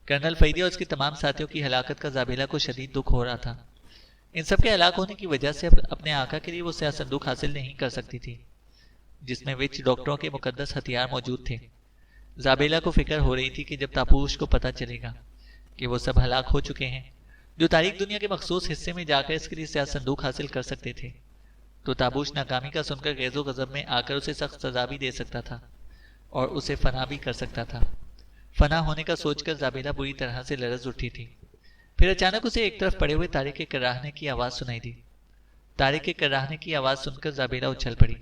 کرنل فریدی اور اس کے تمام ساتھیوں کی ہلاکت کا زابیلہ کو شدید دکھ ہو رہا تھا۔ ان سب کے ہلاک ہونے کی وجہ سے اپنے آقا کے لیے وہ سیاہ صندوق حاصل نہیں کر سکتی تھی جس میں وچ ڈاکٹروں کے مقدس ہتھیار موجود تھے۔ زابیلہ کو فکر ہو رہی تھی کہ جب تاپوش کو پتہ چلے گا کہ وہ سب ہلاک ہو چکے ہیں جو تاریخ دنیا کے مخصوص حصے میں جا کر اس کے لیے سیاہ صندوق حاصل کر سکتے تھے، تو تابوش ناکامی کا سن کر غیظ و غضب میں آ کر اسے سخت سزا بھی دے سکتا تھا اور اسے فنا بھی کر سکتا تھا۔ فنا ہونے کا سوچ کر زابیلہ بری طرح سے لرز اٹھی تھی۔ پھر اچانک اسے ایک طرف پڑے ہوئے طارق کے کراہنے کی آواز سنائی دی۔ طارق کے کراہنے کی آواز سن کر زابیلہ اچھل پڑی۔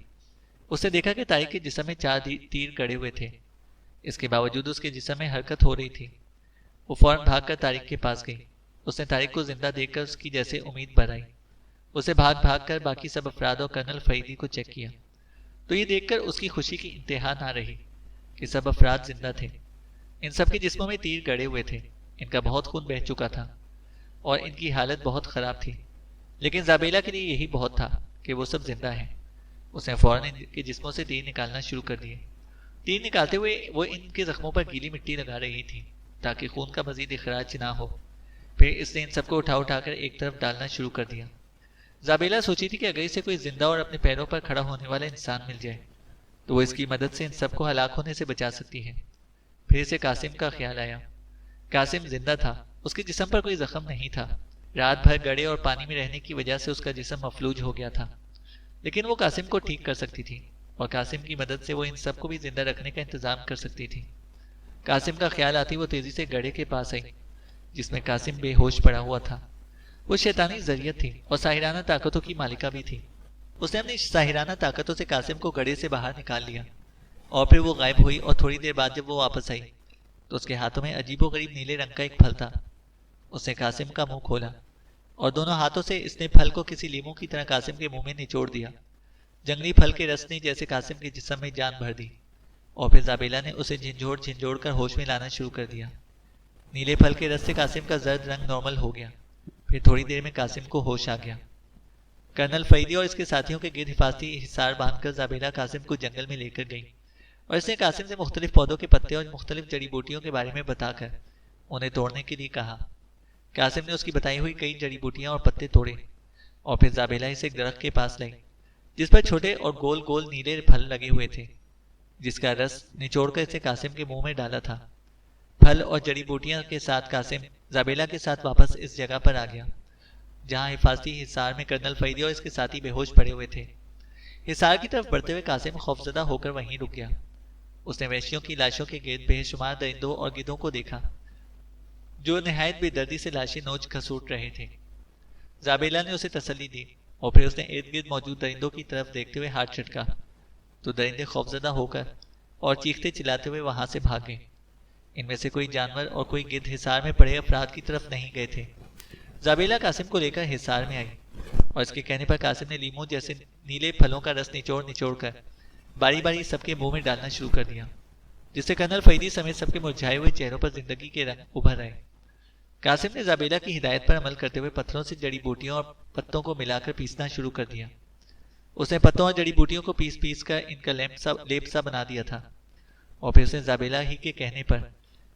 اس نے دیکھا کہ طارق کے جسم میں 4 تیر گڑے ہوئے تھے۔ اس کے باوجود اس کے جسم میں حرکت ہو رہی تھی۔ وہ فوراً بھاگ کر طارق کے پاس گئی۔ اس نے طارق کو زندہ دیکھ کر اس کی جیسے امید بڑھائی۔ اسے بھاگ کر باقی سب افراد اور کرنل فریدی کو چیک کیا، تو یہ دیکھ کر اس کی خوشی کی انتہا نہ رہی کہ سب افراد زندہ تھے۔ ان سب کے جسموں میں تیر گڑے ہوئے تھے، ان کا بہت خون بہہ چکا تھا اور ان کی حالت بہت خراب تھی، لیکن زابیلہ کے لیے یہی بہت تھا کہ وہ سب زندہ ہیں۔ اس نے فوراً ان کے جسموں سے تیر نکالنا شروع کر دیے۔ تیر نکالتے ہوئے وہ ان کے زخموں پر گیلی مٹی لگا رہی تھی تاکہ خون کا مزید اخراج نہ ہو۔ پھر اس نے ان سب کو اٹھا کر ایک طرف ڈالنا شروع کر دیا۔ زابیلہ سوچی تھی کہ اگر اسے کوئی زندہ اور اپنے پیروں پر کھڑا ہونے والا انسان مل جائے تو وہ اس کی مدد سے ان سب کو ہلاک ہونے سے بچا سکتی ہے۔ پھر اسے قاسم کا خیال آیا۔ قاسم زندہ تھا، اس کے جسم پر کوئی زخم نہیں تھا۔ رات بھر گڑے اور پانی میں رہنے کی وجہ سے اس کا جسم مفلوج ہو گیا تھا، لیکن وہ قاسم کو ٹھیک کر سکتی تھی اور قاسم کی مدد سے وہ ان سب کو بھی زندہ رکھنے کا انتظام کر سکتی تھی۔ قاسم کا خیال آتی وہ تیزی سے گڑھے کے پاس آئی جس میں قاسم بے ہوش پڑا ہوا تھا۔ وہ شیطانی ذریت تھی اور ساحرانہ طاقتوں کی مالکہ بھی تھی۔ اس نے اپنی ساحرانہ طاقتوں سے قاسم کو گڑھے سے باہر نکال لیا اور پھر وہ غائب ہوئی، اور تھوڑی دیر بعد جب وہ واپس آئی تو اس کے ہاتھوں میں عجیب و غریب نیلے رنگ کا ایک پھل تھا۔ اس نے قاسم کا منہ کھولا اور دونوں ہاتھوں سے اس نے پھل کو کسی لیموں کی طرح قاسم کے منہ میں نچوڑ دیا۔ جنگلی پھل کے رس نے جیسے قاسم کے جسم میں جان بھر دی اور پھر زابیلہ نے اسے جھنجھوڑ کر ہوش میں لانا شروع کر دیا۔ نیلے پھل کے رس سے قاسم کا زرد رنگ نارمل ہو گیا۔ پھر تھوڑی دیر میں قاسم کو ہوش آ گیا۔ کرنل فریدی اور اس کے ساتھیوں کے گرد حفاظتی حصار باندھ کر زابیلہ قاسم کو جنگل میں لے کر گئی اور اس نے قاسم سے مختلف پودوں کے پتے اور مختلف جڑی بوٹیوں کے بارے میں بتا کر انہیں توڑنے کے لیے کہا۔ قاسم نے اس کی بتائی ہوئی کئی جڑی بوٹیاں اور پتے توڑے اور پھر زابیلہ اسے ایک درخت کے پاس لائی جس پر چھوٹے اور گول گول نیلے پھل لگے ہوئے تھے، جس کا رس نچوڑ کر اسے قاسم کے منہ میں ڈالا تھا۔ پھل اور جڑی بوٹیاں کے ساتھ قاسم زابیلہ کے ساتھ واپس اس جگہ پر آ گیا جہاں حفاظتی حصار میں کرنل فریدی اور اس کے ساتھی بے ہوش پڑے ہوئے تھے۔ حصار کی طرف بڑھتے ہوئے قاسم خوفزدہ ہو کر وہیں رک گیا۔ اس نے وحشیوں کی لاشوں کے گرد بے شمار درندوں اور گدھوں کو دیکھا جو نہایت بے دردی سے لاشیں نوچ کھسوٹ رہے تھے۔ زابیلہ نے اسے تسلی دی اور پھر اس نے ارد گرد موجود درندوں کی طرف دیکھتے ہوئے ہاتھ چھٹکا تو درندے خوفزدہ ہو کر اور چیختے چلاتے ہوئے وہاں سے بھاگ گئے۔ ان میں سے کوئی جانور اور کوئی گدھ حصار میں پڑے افراد کی طرف نہیں گئے تھے۔ زابیلہ قاسم کو لے کر حصار میں آئی اور اس کے کہنے پر قاسم نے لیموں جیسے نیلے پھلوں کا رس نچوڑ کر باری باری سب کے منہ میں ڈالنا شروع کر دیا، جس سے کرنل فریدی سمیت سب کے مرجھائے ہوئے چہروں پر زندگی کے رنگ ابھر آئے۔ قاسم نے زابیلہ کی ہدایت پر عمل کرتے ہوئے پتھروں سے جڑی بوٹیوں اور پتوں کو ملا کر پیسنا شروع کر دیا۔ اس نے پتوں اور جڑی بوٹیوں کو پیس کر ان کا لیپ سا بنا دیا تھا اور پھر اس نے زابیلہ ہی کے کہنے پر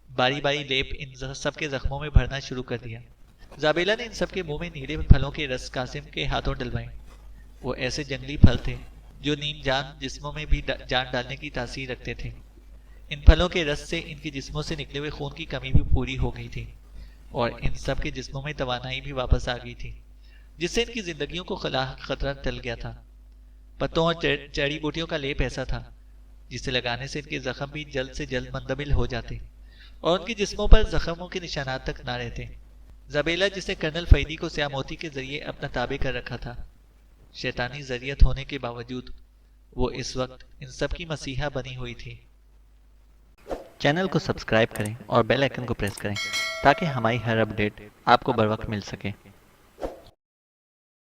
باری باری لیپ ان سب کے زخموں میں بھرنا شروع کر دیا۔ زابیلہ نے ان سب کے منہ میں نیلے پھلوں کے رس قاسم کے ہاتھوں ڈلوائے۔ وہ ایسے جنگلی پھل تھے جو نیم جان جسموں میں بھی جان ڈالنے کی تاثیر رکھتے تھے۔ ان پھلوں کے رس سے ان کے جسموں سے نکلے ہوئے خون کی کمی بھی پوری ہو گئی تھی اور ان سب کے جسموں میں توانائی بھی واپس آ گئی تھی، جس سے ان کی زندگیوں کو خطرہ ٹل گیا تھا۔ پتوں اور جڑی بوٹیوں کا لیپ ایسا تھا جسے لگانے سے ان کے زخم بھی جلد سے جلد منتقل ہو جاتے اور ان کے جسموں پر زخموں کے نشانات تک نہ رہتے۔ زابیلہ جس نے کرنل فریدی کو سیاہ موتی کے ذریعے اپنا تابع کر رکھا تھا، شیطانی ذریت ہونے کے باوجود وہ اس وقت ان سب کی مسیحا بنی ہوئی تھی۔ چینل کو سبسکرائب کریں اور بیل آئیکن کو پریس کریں تاکہ ہماری ہر اپڈیٹ آپ کو بر وقت مل سکے۔